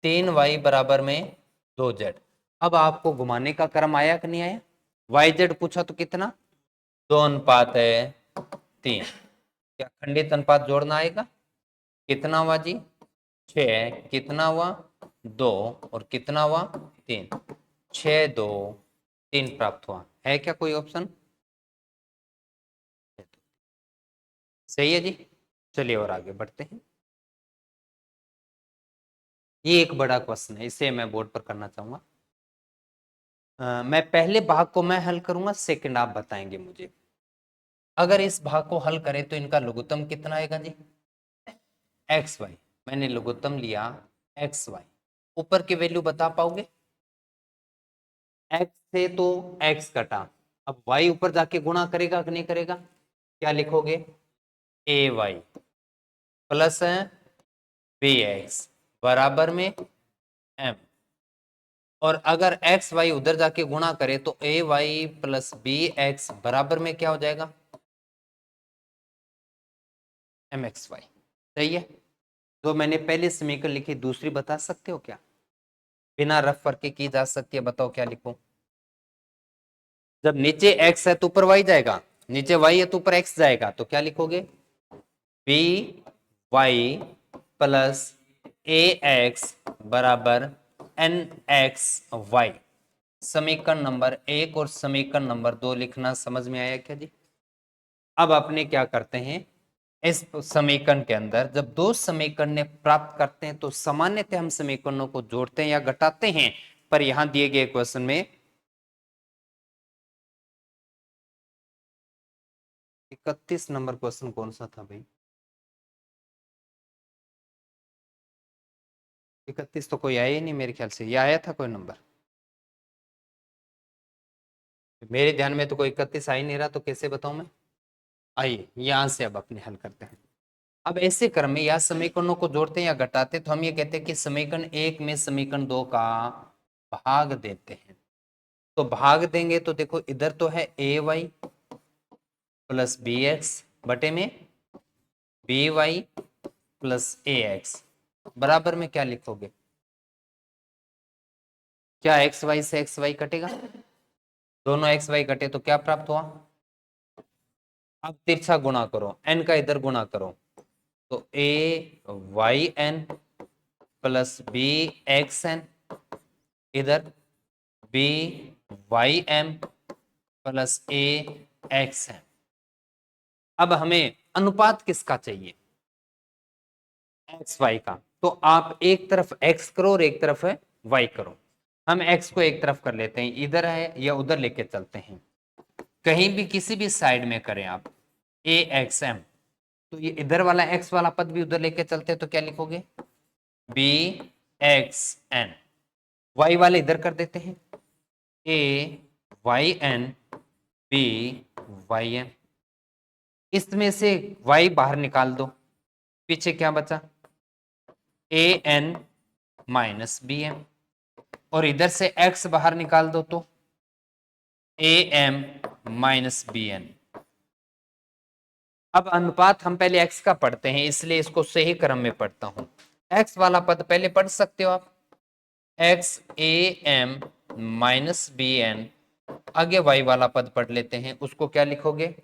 3y बराबर में 2z। अब आपको घुमाने का क्रम आया कि नहीं आया? yz पूछा तो कितना? 2 अनुपात है 3। क्या खंडित अनुपात जोड़ना आएगा? कितना हुआ जी? 6, कितना हुआ? 2, और कितना हुआ? 3। 6, 2, 3 प्राप्त हुआ। है क्या कोई ऑप्शन? सही है जी। चलिए और आगे बढ़ते हैं। ये एक बड़ा क्वेश्चन है, इसे मैं बोर्ड पर करना चाहूंगा। मैं पहले भाग को मैं हल करूंगा, सेकंड आप बताएंगे मुझे। अगर इस भाग को हल करें तो इनका लघुत्तम कितना आएगा जी? X Y. मैंने लघुत्तम लिया एक्स वाई, ऊपर की वैल्यू बता पाओगे? एक्स से तो एक्स कटा, अब वाई ऊपर जाके गुणा करेगा कि नहीं करेगा? क्या लिखोगे? ए वाई प्लस बी एक्स बराबर में एम। और अगर एक्स वाई उधर जाके गुणा करे तो A Y plus B X बराबर में क्या हो जाएगा? M X Y. सही है। तो मैंने पहले समीकरण लिखी, दूसरी बता सकते हो क्या? बिना रफ करके की जा सकती है, बताओ क्या लिखो? जब नीचे x है तो ऊपर y जाएगा, नीचे y है तो ऊपर x जाएगा, तो क्या लिखोगे? B Y plus A x बराबर एन एक्स वाई। समीकरण नंबर 1 और समीकरण नंबर 2 लिखना समझ में आया क्या जी? अब अपने क्या करते हैं, इस समीकरण के अंदर जब दो समीकरण प्राप्त करते हैं तो सामान्यतः हम समीकरणों को जोड़ते हैं या घटाते हैं, पर यहां दिए गए क्वेश्चन में 31 नंबर क्वेश्चन कौन सा था भाई? 31 तो कोई आया ही नहीं मेरे ख्याल से, ये आया था कोई नंबर? मेरे ध्यान में तो कोई 31 आ ही नहीं रहा, तो कैसे बताऊं मैं? आइए यहां से अब अपने हल करते हैं। अब ऐसे क्रम में या समीकरणों को जोड़ते हैं या घटाते, तो हम ये कहते हैं कि समीकरण 1 में समीकरण 2 का भाग देते हैं। तो भाग देंगे तो देखो, इधर तो है ए वाई प्लस बी एक्स बटे में B Y plus A x बराबर में क्या लिखोगे? क्या एक्स वाई से एक्स वाई कटेगा? दोनों एक्स वाई कटे तो क्या प्राप्त हुआ? अब तिरछा गुणा करो, एन का इधर गुणा करो, तो A Y N plus B X N, इधर B Y M plus A X M. अब हमें अनुपात किसका चाहिए? एक्स वाई का। तो आप एक तरफ एक्स करो और एक तरफ है वाई करो। हम एक्स को एक तरफ कर लेते हैं, इधर है या उधर लेके चलते हैं, कहीं भी किसी भी साइड में करें आप, ए एक्स एम, तो ये इधर वाला एक्स वाला पद भी उधर लेके चलते हैं, तो क्या लिखोगे? B X N. वाई वाले इधर कर देते हैं, a Y n b y n. इसमें से y बाहर निकाल दो, पीछे क्या बचा? A N minus B M. और इधर से x बाहर निकाल दो तो a M minus B n. अब अनुपात हम पहले x का पढ़ते हैं, इसलिए इसको सही क्रम में पढ़ता हूं। x वाला पद पहले पढ़ सकते हो आप, x A M minus B N. आगे y वाला पद पढ़ लेते हैं, उसको क्या लिखोगे?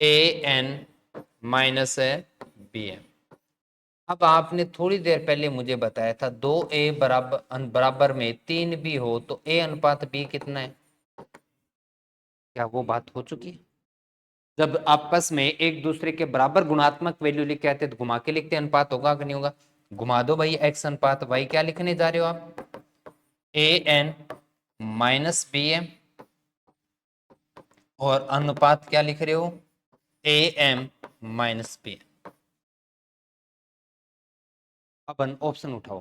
A N minus B M. अब आपने थोड़ी देर पहले मुझे बताया था 2a बराबर में 3b हो तो a अनुपात b कितना है? क्या वो बात हो चुकी है? जब आपस में एक दूसरे के बराबर गुणात्मक वैल्यू लिखे आते तो घुमा के लिखते, अनुपात होगा कि नहीं होगा? घुमा दो भाई, एक्स अनुपात वाई, क्या लिखने जा रहे हो आप? A N minus B M, और अनुपात क्या लिख रहे हो? A M minus B M. अब ऑप्शन उठाओ,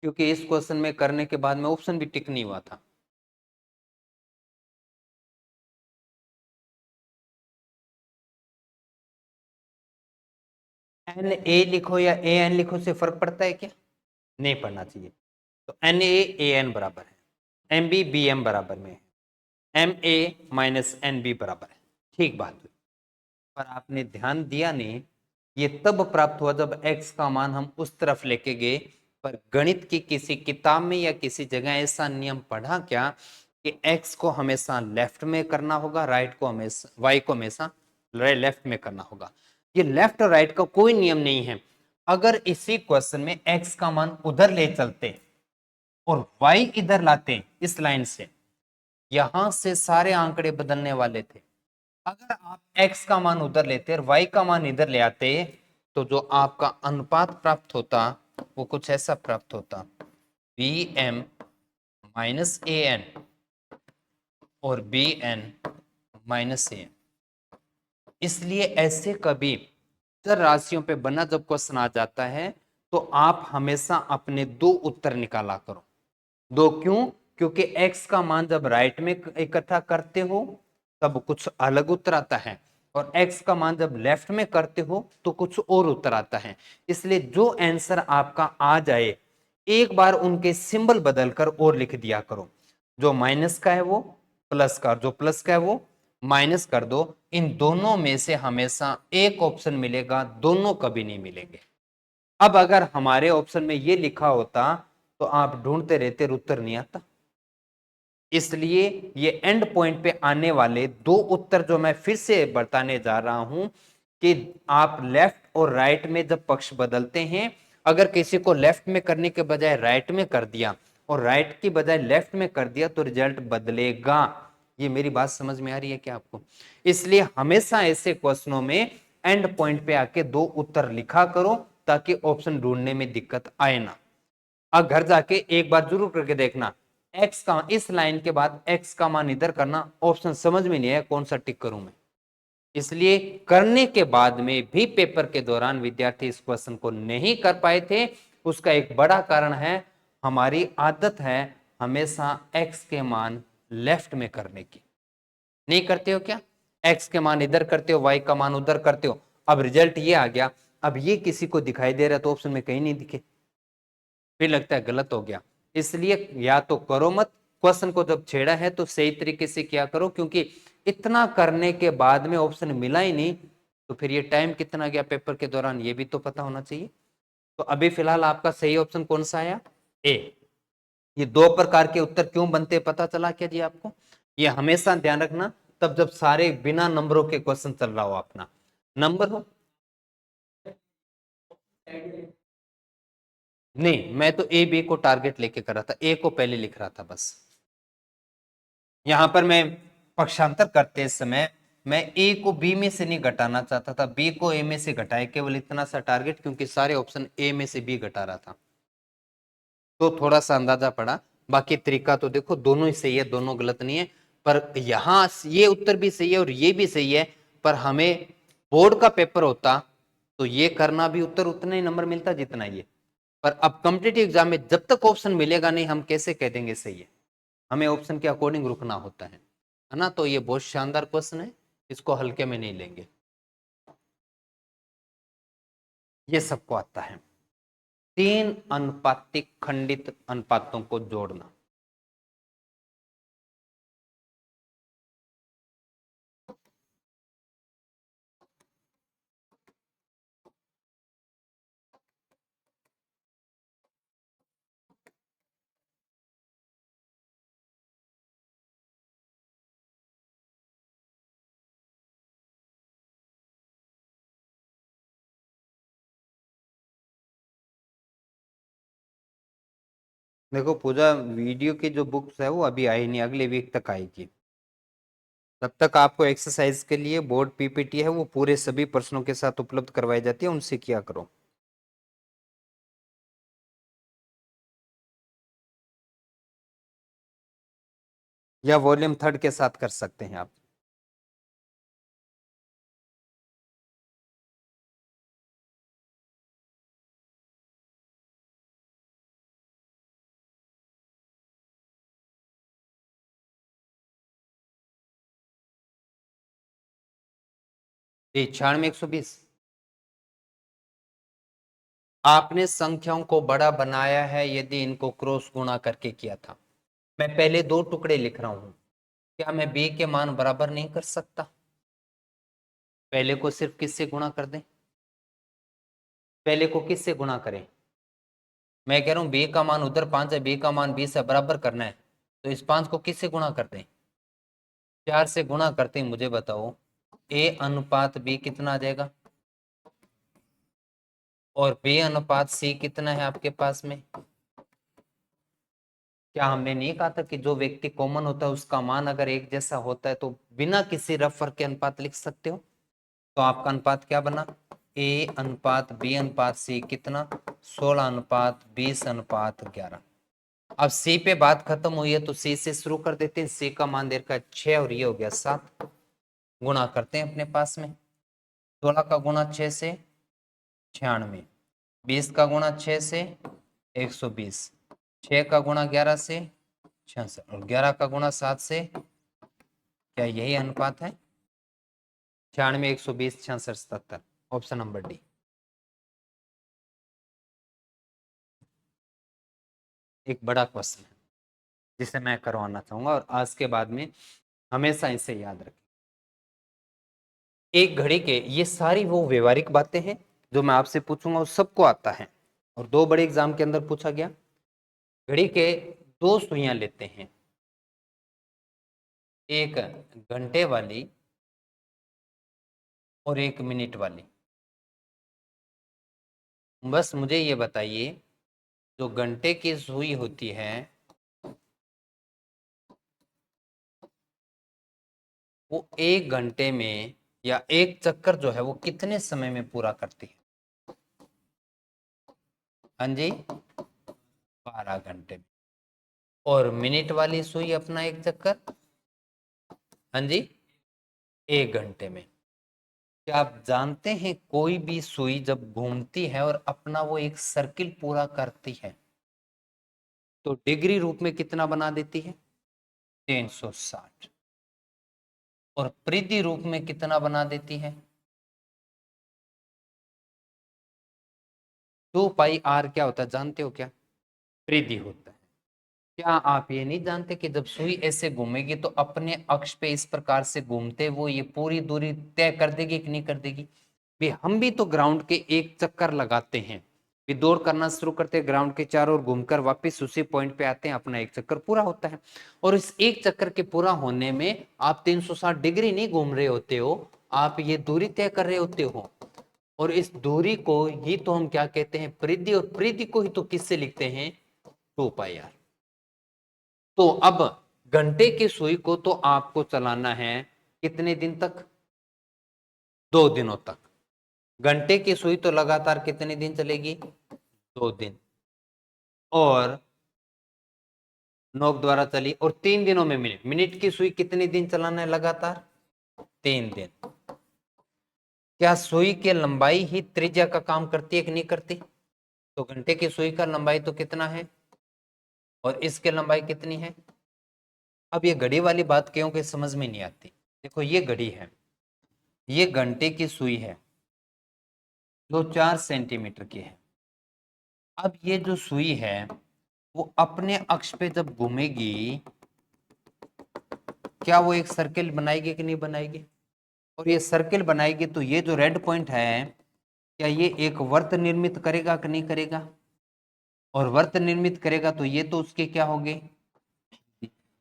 क्योंकि इस क्वेश्चन में करने के बाद में ऑप्शन भी टिक नहीं हुआ था। एन ए लिखो या ए एन लिखो से फर्क पड़ता है क्या? नहीं पड़ना चाहिए। तो एन ए एन बराबर है, एम बी बी एम बराबर में है, M A minus N B बराबर है। ठीक बात हुई। पर आपने ध्यान दिया नहीं, ये तब प्राप्त हुआ जब x का मान हम उस तरफ लेके गए। पर गणित की किसी किताब में या किसी जगह ऐसा नियम पढ़ा क्या कि x को हमेशा लेफ्ट में करना होगा, राइट को हमेशा, y को हमेशा लेफ्ट में करना होगा? ये लेफ्ट और राइट का कोई नियम नहीं है। अगर इसी क्वेश्चन में x का मान उधर ले चलते और y इधर लाते इस लाइन से, यहां से सारे आंकड़े बदलने वाले थे। अगर आप x का मान उधर लेते और y का मान इधर ले आते, तो जो आपका अनुपात प्राप्त होता वो कुछ ऐसा प्राप्त होता, B M minus A N और B N minus A N. इसलिए ऐसे कभी चर राशियों पे बना जब क्वेश्चन आ जाता है, तो आप हमेशा अपने दो उत्तर निकाला करो। दो क्यों? क्योंकि x का मान जब राइट में इकट्ठा करते हो तब कुछ अलग उत्तर आता है, और x का मान जब लेफ्ट में करते हो तो कुछ और उत्तर आता है। इसलिए जो आंसर आपका आ जाए, एक बार उनके सिंबल बदलकर और लिख दिया करो। जो माइनस का है वो प्लस का, और जो प्लस का है वो माइनस कर दो। इन दोनों में से हमेशा एक ऑप्शन मिलेगा, दोनों कभी नहीं मिलेंगे। अब अगर हमारे ऑप्शन में ये लिखा होता तो आप ढूंढते रहते, उत्तर नहीं आता। इसलिए ये एंड पॉइंट पे आने वाले दो उत्तर जो मैं फिर से बताने जा रहा हूं कि आप लेफ्ट और राइट में जब पक्ष बदलते हैं, अगर किसी को लेफ्ट में करने के बजाय राइट में कर दिया और राइट की बजाय लेफ्ट में कर दिया तो रिजल्ट बदलेगा। ये मेरी बात समझ में आ रही है क्या आपको? इसलिए हमेशा ऐसे क्वेश्चनों में एंड पॉइंट पे आके दो उत्तर लिखा करो, ताकि ऑप्शन ढूंढने में दिक्कत आए ना। अब घर जाके एक बार जरूर करके देखना, एक्स का इस लाइन के बाद एक्स का मान इधर करना, ऑप्शन समझ में नहीं आया कौन सा टिक करूं मैं। इसलिए करने के बाद में भी पेपर के दौरान विद्यार्थी इस क्वेश्चन को नहीं कर पाए थे। उसका एक बड़ा कारण है, हमारी आदत है हमेशा एक्स के मान लेफ्ट में करने की। नहीं करते हो क्या? एक्स के मान इधर करते हो, वाई का मान उधर करते हो। अब रिजल्ट ये आ गया, अब ये किसी को दिखाई दे रहा तो ऑप्शन में कहीं नहीं दिखे, फिर लगता है गलत हो गया। इसलिए या तो करो मत, क्वेश्चन को जब छेड़ा है तो सही तरीके से क्या करो, क्योंकि इतना करने के बाद में ऑप्शन मिला ही नहीं, तो फिर ये टाइम कितना गया पेपर के दौरान ये भी तो पता होना चाहिए। तो अभी फिलहाल आपका सही ऑप्शन कौन सा आया? ए। ये दो प्रकार के उत्तर क्यों बनते पता चला क्या जी आपको? ये हमेशा ध्यान रखना, तब जब सारे बिना नंबरों के क्वेश्चन चल रहा हो, अपना नंबर हो। नहीं, मैं तो ए बी को टारगेट लेके कर रहा था, ए को पहले लिख रहा था बस। यहां पर मैं पक्षांतर करते समय मैं ए को बी में से नहीं घटाना चाहता था, बी को ए में से घटाए, केवल इतना सा टारगेट, क्योंकि सारे ऑप्शन ए में से बी घटा रहा था, तो थोड़ा सा अंदाजा पड़ा। बाकी तरीका तो देखो दोनों ही सही है, दोनों गलत नहीं है। पर यहां ये उत्तर भी सही है और ये भी सही है, पर हमें बोर्ड का पेपर होता तो ये करना भी उत्तर उतना ही नंबर मिलता जितना ये। पर अब कॉम्पिटेटिव एग्जाम में जब तक ऑप्शन मिलेगा नहीं, हम कैसे कह देंगे सही है? हमें ऑप्शन के अकॉर्डिंग रुकना होता है ना? तो ये बहुत शानदार क्वेश्चन है, इसको हल्के में नहीं लेंगे। ये सबको आता है, तीन अनुपातिक खंडित अनुपातों को जोड़ना। देखो पूजा, वीडियो की जो बुक्स है वो अभी आई नहीं, अगले वीक तक आएगी। तब तक आपको एक्सरसाइज के लिए बोर्ड पीपीटी है वो पूरे सभी प्रश्नों के साथ उपलब्ध करवाई जाती है, उनसे किया करो। या वॉल्यूम 3 के साथ कर सकते हैं आप। जी 96 120। आपने संख्याओं को बड़ा बनाया है यदि इनको क्रॉस गुणा करके किया था। मैं पहले 2 टुकड़े लिख रहा हूं, क्या मैं b के मान बराबर नहीं कर सकता? पहले को सिर्फ किससे गुणा कर दें? पहले को किससे गुणा करें? मैं कह रहा हूं b का मान उधर 5 है, b का मान 20 से बराबर करना है, तो इस 5 को किससे गुणा कर दें? 4 से गुणा करते हैं। मुझे बताओ a अनुपात b कितना आ जाएगा और b अनुपात c कितना है आपके पास में? क्या हमने नहीं कहा था कि जो व्यक्ति कॉमन होता है उसका मान अगर एक जैसा होता है तो बिना किसी रफर के अनुपात लिख सकते हो? तो आपका अनुपात क्या बना? a अनुपात b अनुपात c कितना? 16 अनुपात 20 अनुपात 11। अब c पे बात खत्म हुई है तो c से शुरू कर देते हैं। c का मान दे रखा है 6 और ये हो गया 7। गुणा करते हैं अपने पास में। 16 का गुणा 6 से 96, 20 का गुणा 6 से 120, 6 का गुणा 11 से 66 और 11 का गुणा 7 से, क्या यही अनुपात है? 96 120 66 77। Option number D. एक बड़ा क्वेश्चन है जिसे मैं करवाना चाहूंगा और आज के बाद में हमेशा इसे याद रखें। एक घड़ी के, ये सारी वो व्यवहारिक बातें हैं जो मैं आपसे पूछूंगा, उस सबको आता है और 2 बड़े एग्जाम के अंदर पूछा गया। घड़ी के 2 सुइयां लेते हैं, एक घंटे वाली और एक मिनट वाली। बस मुझे ये बताइए जो घंटे की सुई होती है वो 1 घंटे में या एक चक्कर जो है वो कितने समय में पूरा करती है? हाँ जी, 12 घंटे में। और मिनट वाली सुई अपना एक चक्कर, हाँ जी, 1 घंटे में। क्या आप जानते हैं कोई भी सुई जब घूमती है और अपना वो एक सर्किल पूरा करती है तो डिग्री रूप में कितना बना देती है? 360। और परिधि रूप में कितना बना देती है? 2πr क्या होता है जानते हो क्या? परिधि होता है। क्या आप ये नहीं जानते कि जब सुई ऐसे घूमेगी तो अपने अक्ष पे इस प्रकार से घूमते वो ये पूरी दूरी तय कर देगी कि नहीं कर देगी? भी हम भी तो ग्राउंड के एक चक्कर लगाते हैं, भी दौड़ करना शुरू करते हैं, ग्राउंड के चारों ओर घूमकर वापस उसी पॉइंट पे आते हैं, अपना एक चक्कर पूरा होता है। और इस एक चक्कर के पूरा होने में आप 360 डिग्री नहीं घूम रहे होते हो, आप ये दूरी तय कर रहे होते हो। और इस दूरी को ही तो हम क्या कहते हैं? परिधि। और परिधि को ही तो किससे लिखते हैं? 2πr। तो अब घंटे की सुई को तो आपको चलाना है कितने दिन तक? 2 दिनों तक। घंटे की सुई तो लगातार कितने दिन चलेगी? 2 दिन। और नोक द्वारा चली और 3 दिनों में मिनट। मिनट की सुई कितने दिन चलाना है लगातार? 3 दिन। क्या सुई की लंबाई ही त्रिज्या का काम करती है कि नहीं करती? तो घंटे की सुई का लंबाई तो कितना है और इसके लंबाई कितनी है? अब ये घड़ी वाली बात क्यों कि समझ में नहीं आती। देखो ये घड़ी है, ये घंटे की सुई है जो 4 सेंटीमीटर की है। अब ये जो सुई है वो अपने अक्ष पे जब घूमेगी क्या वो एक सर्किल बनाएगी कि नहीं बनाएगी? और ये सर्किल बनाएगी तो ये जो रेड पॉइंट है क्या ये एक वर्त निर्मित करेगा कि नहीं करेगा? और वर्त निर्मित करेगा तो ये तो उसके क्या होंगे?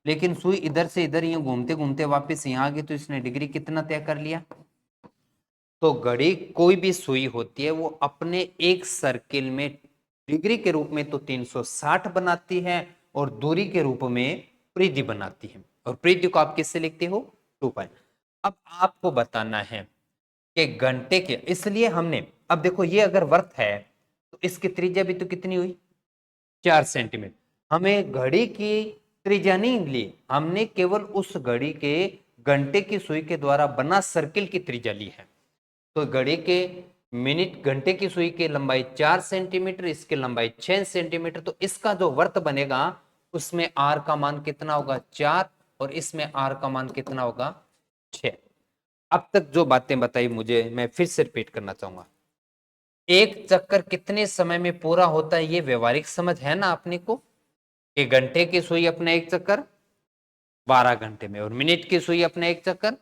लेकिन सुई इधर से इधर ये घूमते घूमते वापस यहाँ आ गई तो इसने डिग्री कितना तय कर लिया? तो घड़ी कोई भी सुई होती है वो अपने एक सर्किल में डिग्री के रूप में तो 360 बनाती है और दूरी के रूप में परिधि बनाती है। और परिधि को आप किससे लिखते हो? 2 पाई। अब आपको बताना है कि घंटे के, इसलिए हमने, अब देखो ये अगर वर्थ है तो इसकी त्रिज्या भी तो कितनी हुई, 4 सेंटीमीटर। हमें घड़ी की त्रिज्या नहीं ली, हमने केवल उस घड़ी के घंटे की सुई के द्वारा बना सर्किल की त्रिज्या ली है। तो घड़ी के मिनट घंटे की सुई की लंबाई 4 सेंटीमीटर, इसकी लंबाई 6 सेंटीमीटर, तो इसका जो वर्त बनेगा उसमें आर का मान कितना होगा, 4, और इसमें आर का मान कितना होगा, 6। अब तक जो बातें बताई मुझे, मैं फिर से रिपीट करना चाहूंगा। एक चक्कर कितने समय में पूरा होता है, ये व्यवहारिक समझ है ना अपने को, कि घंटे की सुई अपना एक चक्कर 12 घंटे में, और मिनट की सुई अपना एक चक्कर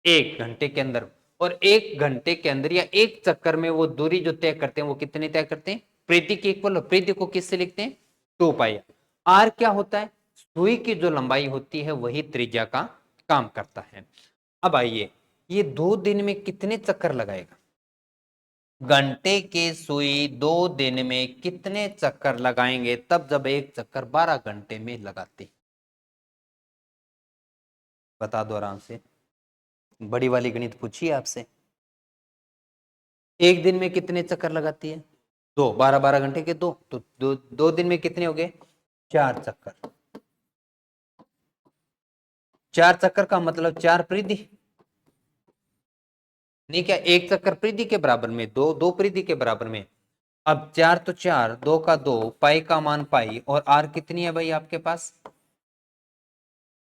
1 घंटे के अंदर। और 1 घंटे के अंदर या एक चक्कर में वो दूरी जो तय करते हैं वो कितनी तय करते हैं, परिधि की इक्वल। परिधि को किससे लिखते हैं, 2 पाई। आर क्या होता है, सुई की जो लंबाई होती है वही त्रिज्या का काम करता है। अब आइए, ये 2 दिन में कितने चक्कर लगाएगा, घंटे के सुई 2 दिन में कितने चक्कर लगाएंगे, तब जब एक चक्कर 12 घंटे में लगाते, बता दो आराम से, बड़ी वाली गणित पूछिए आपसे। एक दिन में कितने चक्कर लगाती है, 2, 12 घंटे के 2, तो 2 दिन में कितने हो गए, 4 चक्कर। 4 चक्कर का मतलब 4 परिधि, नहीं क्या, एक चक्कर परिधि के बराबर में, दो परिधि के बराबर में। अब 4 तो 4, 2 का 2, पाई का मान पाई, और आर कितनी है भाई आपके पास,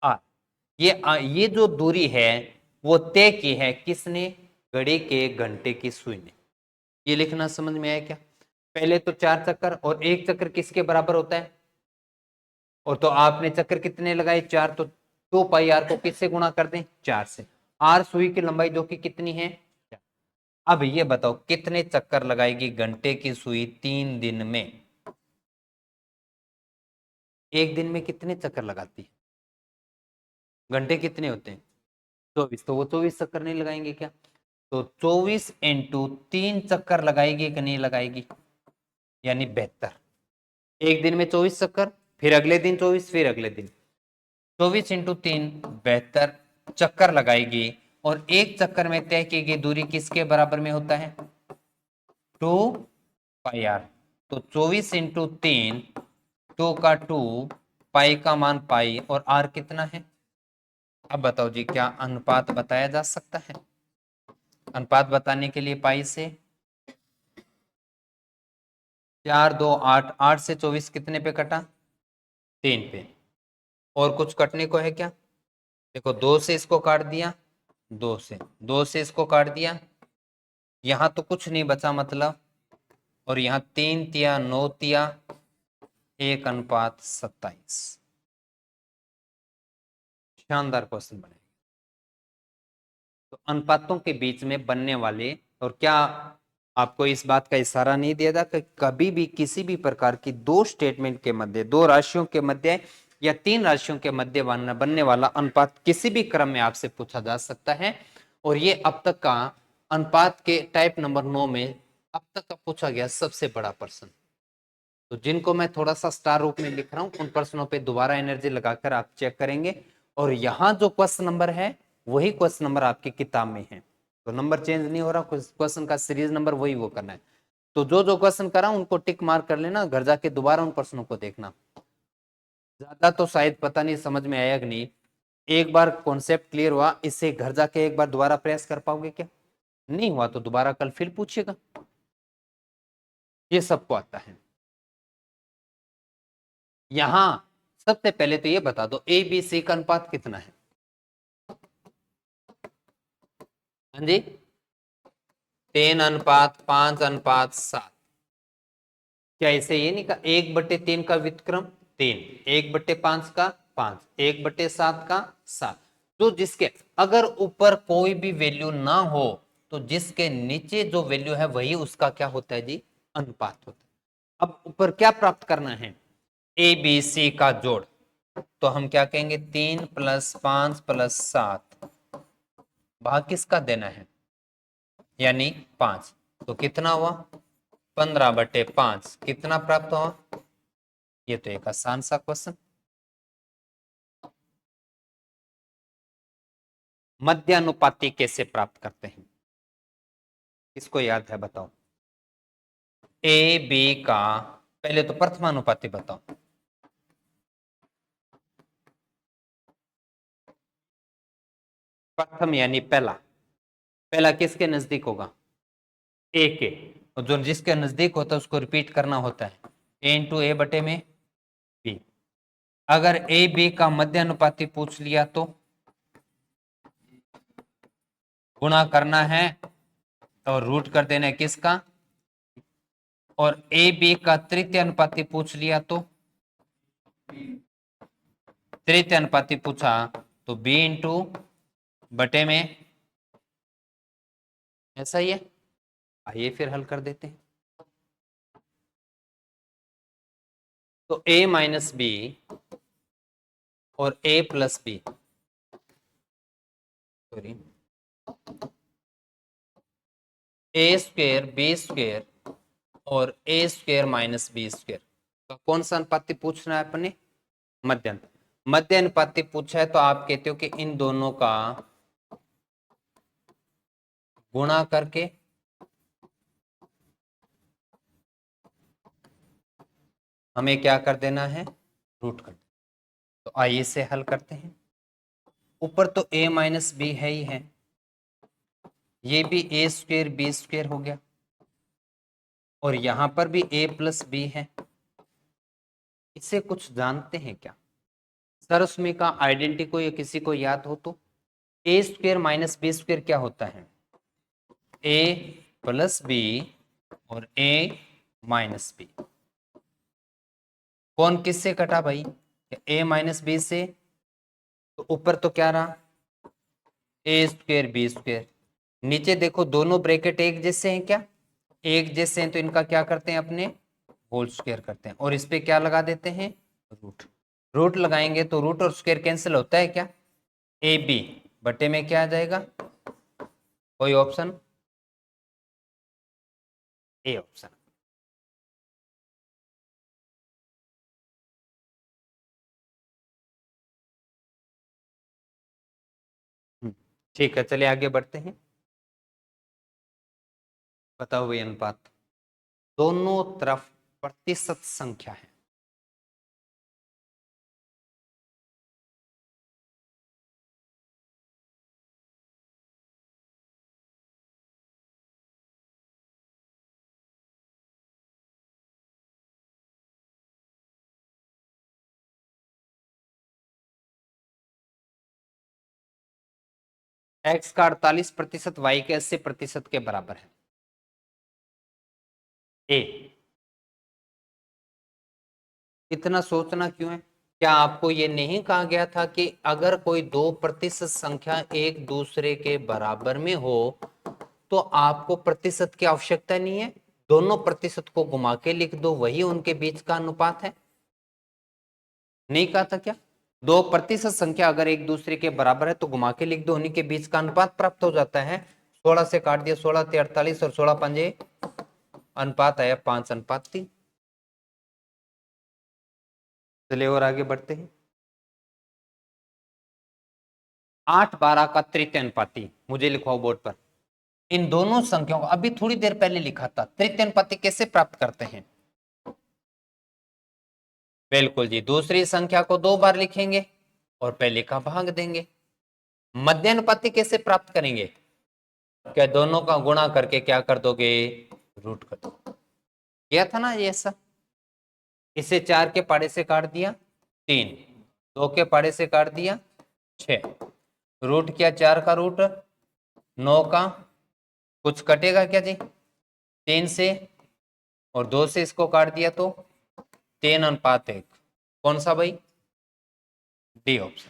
आर। ये जो दूरी है वो तय की है किसने, घड़ी के घंटे की सुई ने। ये लिखना समझ में आया क्या, पहले तो 4 चक्कर, और एक चक्कर किसके बराबर होता है, और तो आपने चक्कर कितने लगाए, 4, तो 2 पाई आर को किससे गुणा कर दें, 4 से। आर सुई की लंबाई जो कि कितनी है, 4। अब ये बताओ कितने चक्कर लगाएगी घंटे की सुई 3 दिन में, एक दिन में कितने चक्कर लगाती है, घंटे कितने होते हैं, 24, तो वो 24 चक्कर नहीं लगाएंगे क्या, तो 24 इंटू 3 चक्कर लगाएगी कि नहीं लगाएगी, यानी 72। एक दिन में 24 चक्कर, फिर अगले दिन 24, फिर अगले दिन 24 इंटू 3, 72 चक्कर लगाएगी। और एक चक्कर में तय की गई दूरी किसके बराबर में होता है, 2 पाई आर। तो 24 इंटू 3, 2 का 2, पाई का मान पाई, और आर कितना है। अब बताओ जी, क्या अनुपात बताया जा सकता है, अनुपात बताने के लिए पाई से 4, 2, 8, 8 से 24 कितने पे कटा, 3 पे। और कुछ कटने को है क्या, देखो 2 से इसको काट दिया, 2 से इसको काट दिया, यहां तो कुछ नहीं बचा मतलब, और यहां 3 तिया 9 तिया 1:27। शानदार क्वेश्चन बने। तो अनुपातों के बीच में बनने वाले, और क्या आपको इस बात का इशारा नहीं दिया था कि कभी भी किसी भी प्रकार की 2 स्टेटमेंट के मध्य, 2 राशियों के मध्य या 3 राशियों के मध्य बनने वाला अनुपात किसी भी क्रम में आपसे पूछा जा सकता है। और ये अब तक का अनुपात के टाइप नंबर 9 में अब तक का पूछा गया सबसे बड़ा प्रश्न। तो जिनको मैं थोड़ा सा स्टार रूप में लिख रहा हूं, उन प्रश्नों पे दोबारा एनर्जी लगाकर आप चेक करेंगे, और यहां जो क्वेश्चन नंबर है वही क्वेश्चन नंबर आपकी किताब में है। तो नंबर चेंज नहीं हो रहा, क्वेश्चन का सीरीज नंबर वही वो करना है। तो जो जो क्वेश्चन करा उनको टिक मार्क कर लेना, घर जाके दोबारा उन प्रश्नों को देखना। ज्यादा तो शायद पता नहीं समझ में आया कि नहीं, एक बार कॉन्सेप्ट क्लियर हुआ, इससे घर जाके एक बार दोबारा प्रयास कर पाओगे क्या, नहीं हुआ तो दोबारा कल फिर पूछिएगा, ये सबको आता है। यहां सबसे पहले तो ये बता दो ए बी सी का अनुपात कितना है, हाँ जी, 3:5:7। क्या इसे ये नहीं कहा 1/3 का व्युत्क्रम 3, 1/5 का 5, 1/7 का 7, तो जिसके अगर ऊपर कोई भी वैल्यू ना हो तो जिसके नीचे जो वैल्यू है वही उसका क्या होता है जी, अनुपात होता है। अब ऊपर क्या प्राप्त करना है, ए बी सी का जोड़, तो हम क्या कहेंगे 3 + 5 + 7, भाग किसका देना है, यानी 5, तो कितना हुआ 15/5, कितना प्राप्त हुआ, ये तो एक आसान सा क्वेश्चन। मध्यानुपाती कैसे प्राप्त करते हैं? किसको याद है बताओ? ए बी का पहले तो प्रथमानुपाती बताओ। प्रथम यानी पहला, पहला किसके नजदीक होगा? ए के, और जो जिसके नजदीक होता है उसको रिपीट करना होता है, ए इंटू ए बटे में बी। अगर ए बी का मध्यानुपाती पूछ लिया तो गुणा करना है और रूट कर देना है किसका, और ए बी का तृतीय अनुपाती पूछ लिया तो तृतीय अनुपाती पूछा तो बी इंटू बटे में, ऐसा ही है। आइए फिर हल कर देते हैं। तो a माइनस बी और a plus B, sorry, A square B square और A square minus B square का कौन सा अनुपाती पूछना है अपने? मध्य अनुपाती पूछा है तो आप कहते हो कि इन दोनों का गुणा करके हमें क्या कर देना है? रूट कर देना। तो आइए इसे हल करते हैं। ऊपर तो a माइनस बी है ही है, ये भी ए स्क्वेयर बी स्क्वेयर हो गया, और यहां पर भी a प्लस बी है। इससे कुछ जानते हैं क्या? सर उसमें का आइडेंटिटी को या किसी को याद हो तो, ए स्क्वेयर माइनस बी स्क्वेयर क्या होता है? ए प्लस बी और ए माइनस बी। कौन किससे कटा भाई? ए माइनस बी से, तो ऊपर तो क्या रहा? ए स्क्वेयर बी स्क्वेयर। नीचे देखो दोनों ब्रैकेट एक जैसे हैं क्या? एक जैसे हैं तो इनका क्या करते हैं अपने? होल स्क्वायर करते हैं, और इस पे क्या लगा देते हैं? रूट। रूट लगाएंगे तो रूट और स्क्वायर कैंसिल होता है क्या? ए बी बटे में क्या आ जाएगा? कोई ऑप्शन? A option. ठीक है, चलिए आगे बढ़ते हैं। बताओ भाई, अनुपात दोनों तरफ प्रतिशत संख्या है। एक्स का 48% वाई के 80% के बराबर है। ए, इतना सोचना क्यों है? क्या आपको ये नहीं कहा गया था कि अगर कोई दो प्रतिशत संख्या एक दूसरे के बराबर में हो तो आपको प्रतिशत की आवश्यकता नहीं है, दोनों प्रतिशत को घुमा के लिख दो, वही उनके बीच का अनुपात है? नहीं कहा था क्या? दो प्रतिशत संख्या अगर एक दूसरे के बराबर है तो घुमा के लिख दो, उन्हीं के बीच का अनुपात प्राप्त हो जाता है। 16 से काट दिया, 16 ते 48 और 16 पंजे, अनुपात आया 5:3। चलिए और आगे बढ़ते हैं। 8/12 का तृतीय अनुपाती मुझे लिखवाओ बोर्ड पर। इन दोनों संख्याओं को अभी थोड़ी देर पहले लिखा था, तृतीय अनुपाती कैसे प्राप्त करते हैं? बिल्कुल जी, दूसरी संख्या को 2 बार लिखेंगे और पहले का भाग देंगे। मध्यानुपाती कैसे प्राप्त करेंगे? क्या दोनों का गुणा करके क्या कर दोगे? रूट कर दो। किया था ना ये ऐसा। इसे 4 के पाड़े से काट दिया 3, 2 के पाड़े से काट दिया 6, रूट किया 4 का रूट 9 का, कुछ कटेगा क्या जी? 3 से, और 2 से इसको काट दिया तो 3:1। कौन सा भाई? D option.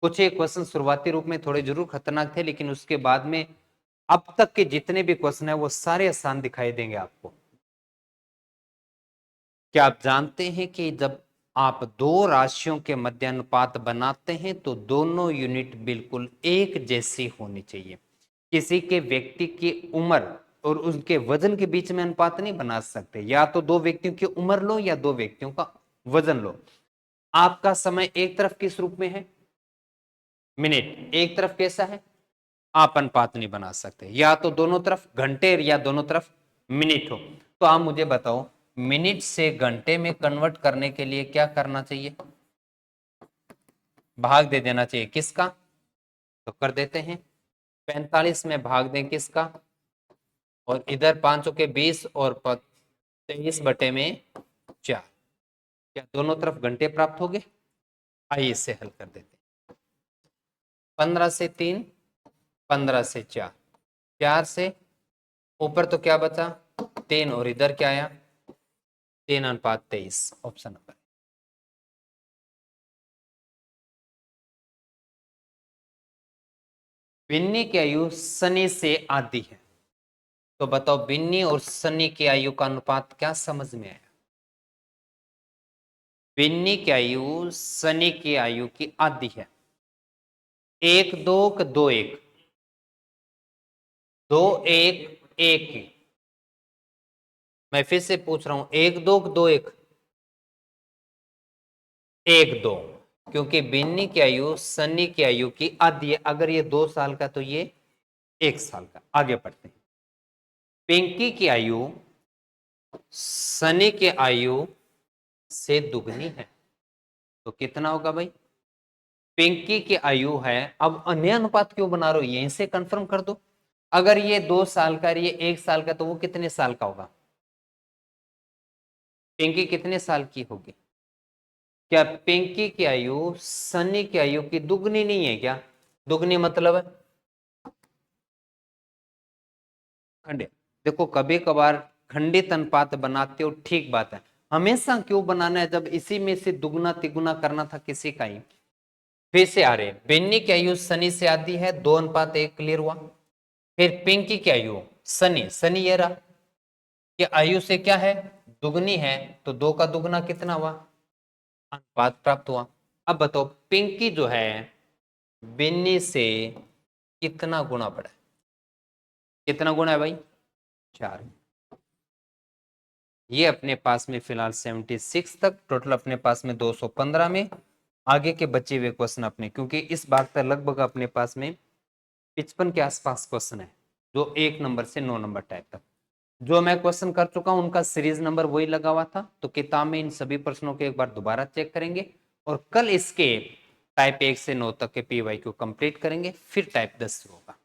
कुछ एक क्वेश्चन शुरुआती रूप में थोड़े जरूर खतरनाक थे, लेकिन उसके बाद में अब तक के जितने भी क्वेश्चन है वो सारे आसान दिखाई देंगे आपको। क्या आप जानते हैं कि जब आप दो राशियों के मध्यानुपात बनाते हैं तो दोनों यूनिट बिल्कुल एक जैसी होनी चाहिए। किसी के व्यक्ति की उम्र और उनके वजन के बीच में अनुपात नहीं बना सकते। या तो दो व्यक्तियों की उम्र लो या दो व्यक्तियों का वजन लो। आपका समय एक तरफ किस रूप में है? मिनट, एक तरफ कैसा है, आप अनुपात नहीं बना सकते, या तो दोनों तरफ घंटे या दोनों तरफ मिनट हो। तो आप मुझे बताओ मिनट से घंटे में कन्वर्ट करने के लिए क्या करना चाहिए, भाग दे देना चाहिए किसका, तो कर देते हैं 45 में भाग दें किसका, और इधर 5 के 20 और 23 बटे में 4, क्या दोनों तरफ घंटे प्राप्त हो गए। आइए इसे हल कर देते हैं। 15 से 3, 15 से 4, 4 से ऊपर तो क्या बचा 3, और इधर क्या आया 3:23, ऑप्शन नंबर। बिन्नी की आयु सनी से आधी है, तो बताओ बिन्नी और सनी की आयु का अनुपात क्या समझ में आया। बिन्नी की आयु सनी की आयु की आधी है, 1 2 2 1, 2 1 1, मैं फिर से पूछ रहा हूं 1 2 2 1, 1 2, क्योंकि बिन्नी की आयु सनी की आयु की आधी है, अगर ये 2 साल का तो ये 1 साल का। आगे बढ़ते हैं। पिंकी की आयु सनी की आयु से दुगनी है, तो कितना होगा भाई, पिंकी की आयु है, अब अन्य अनुपात क्यों बना रहे हो, यहीं से कंफर्म कर दो। अगर ये 2 साल का ये 1 साल का, तो वो कितने साल का होगा, पिंकी कितने साल की होगी। क्या पिंकी की आयु सनी की आयु की दुगनी नहीं है क्या, दुगनी मतलब है खंडित। देखो कभी कभार खंडित अनुपात बनाते हो, ठीक बात है, हमेशा क्यों बनाना है, जब इसी में से दुगना तिगुना करना था किसी का ही। फिर से आ रहे बिन्नी की आयु सनी से आधी है, 2:1 क्लियर हुआ। फिर पिंकी की आयु सनी, सनी ये रहा कि आयु से क्या है दुगनी है, तो 2 का दुगना कितना हुआ, अनुपात प्राप्त हुआ। अब बताओ पिंकी जो है बिन्नी से कितना गुना बढ़ा है, कितना गुना है भाई 4। ये अपने पास में फिलहाल 76 तक, टोटल अपने पास में 215 में। आगे के बचे हुए क्वेश्चन अपने, क्योंकि इस बार तक लगभग अपने पास में 55 के आसपास क्वेश्चन है, जो 1 नंबर से 9 नंबर टाइप तक। जो मैं क्वेश्चन कर चुका हूं उनका सीरीज नंबर वही लगा हुआ था, तो किताब में इन सभी प्रश्नों को एक बार दोबारा चेक करेंगे, और कल इसके टाइप 1 से 9 तक के PYQ कंप्लीट करेंगे, फिर टाइप 10 होगा।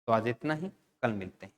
तो आज इतना ही, कल मिलते हैं।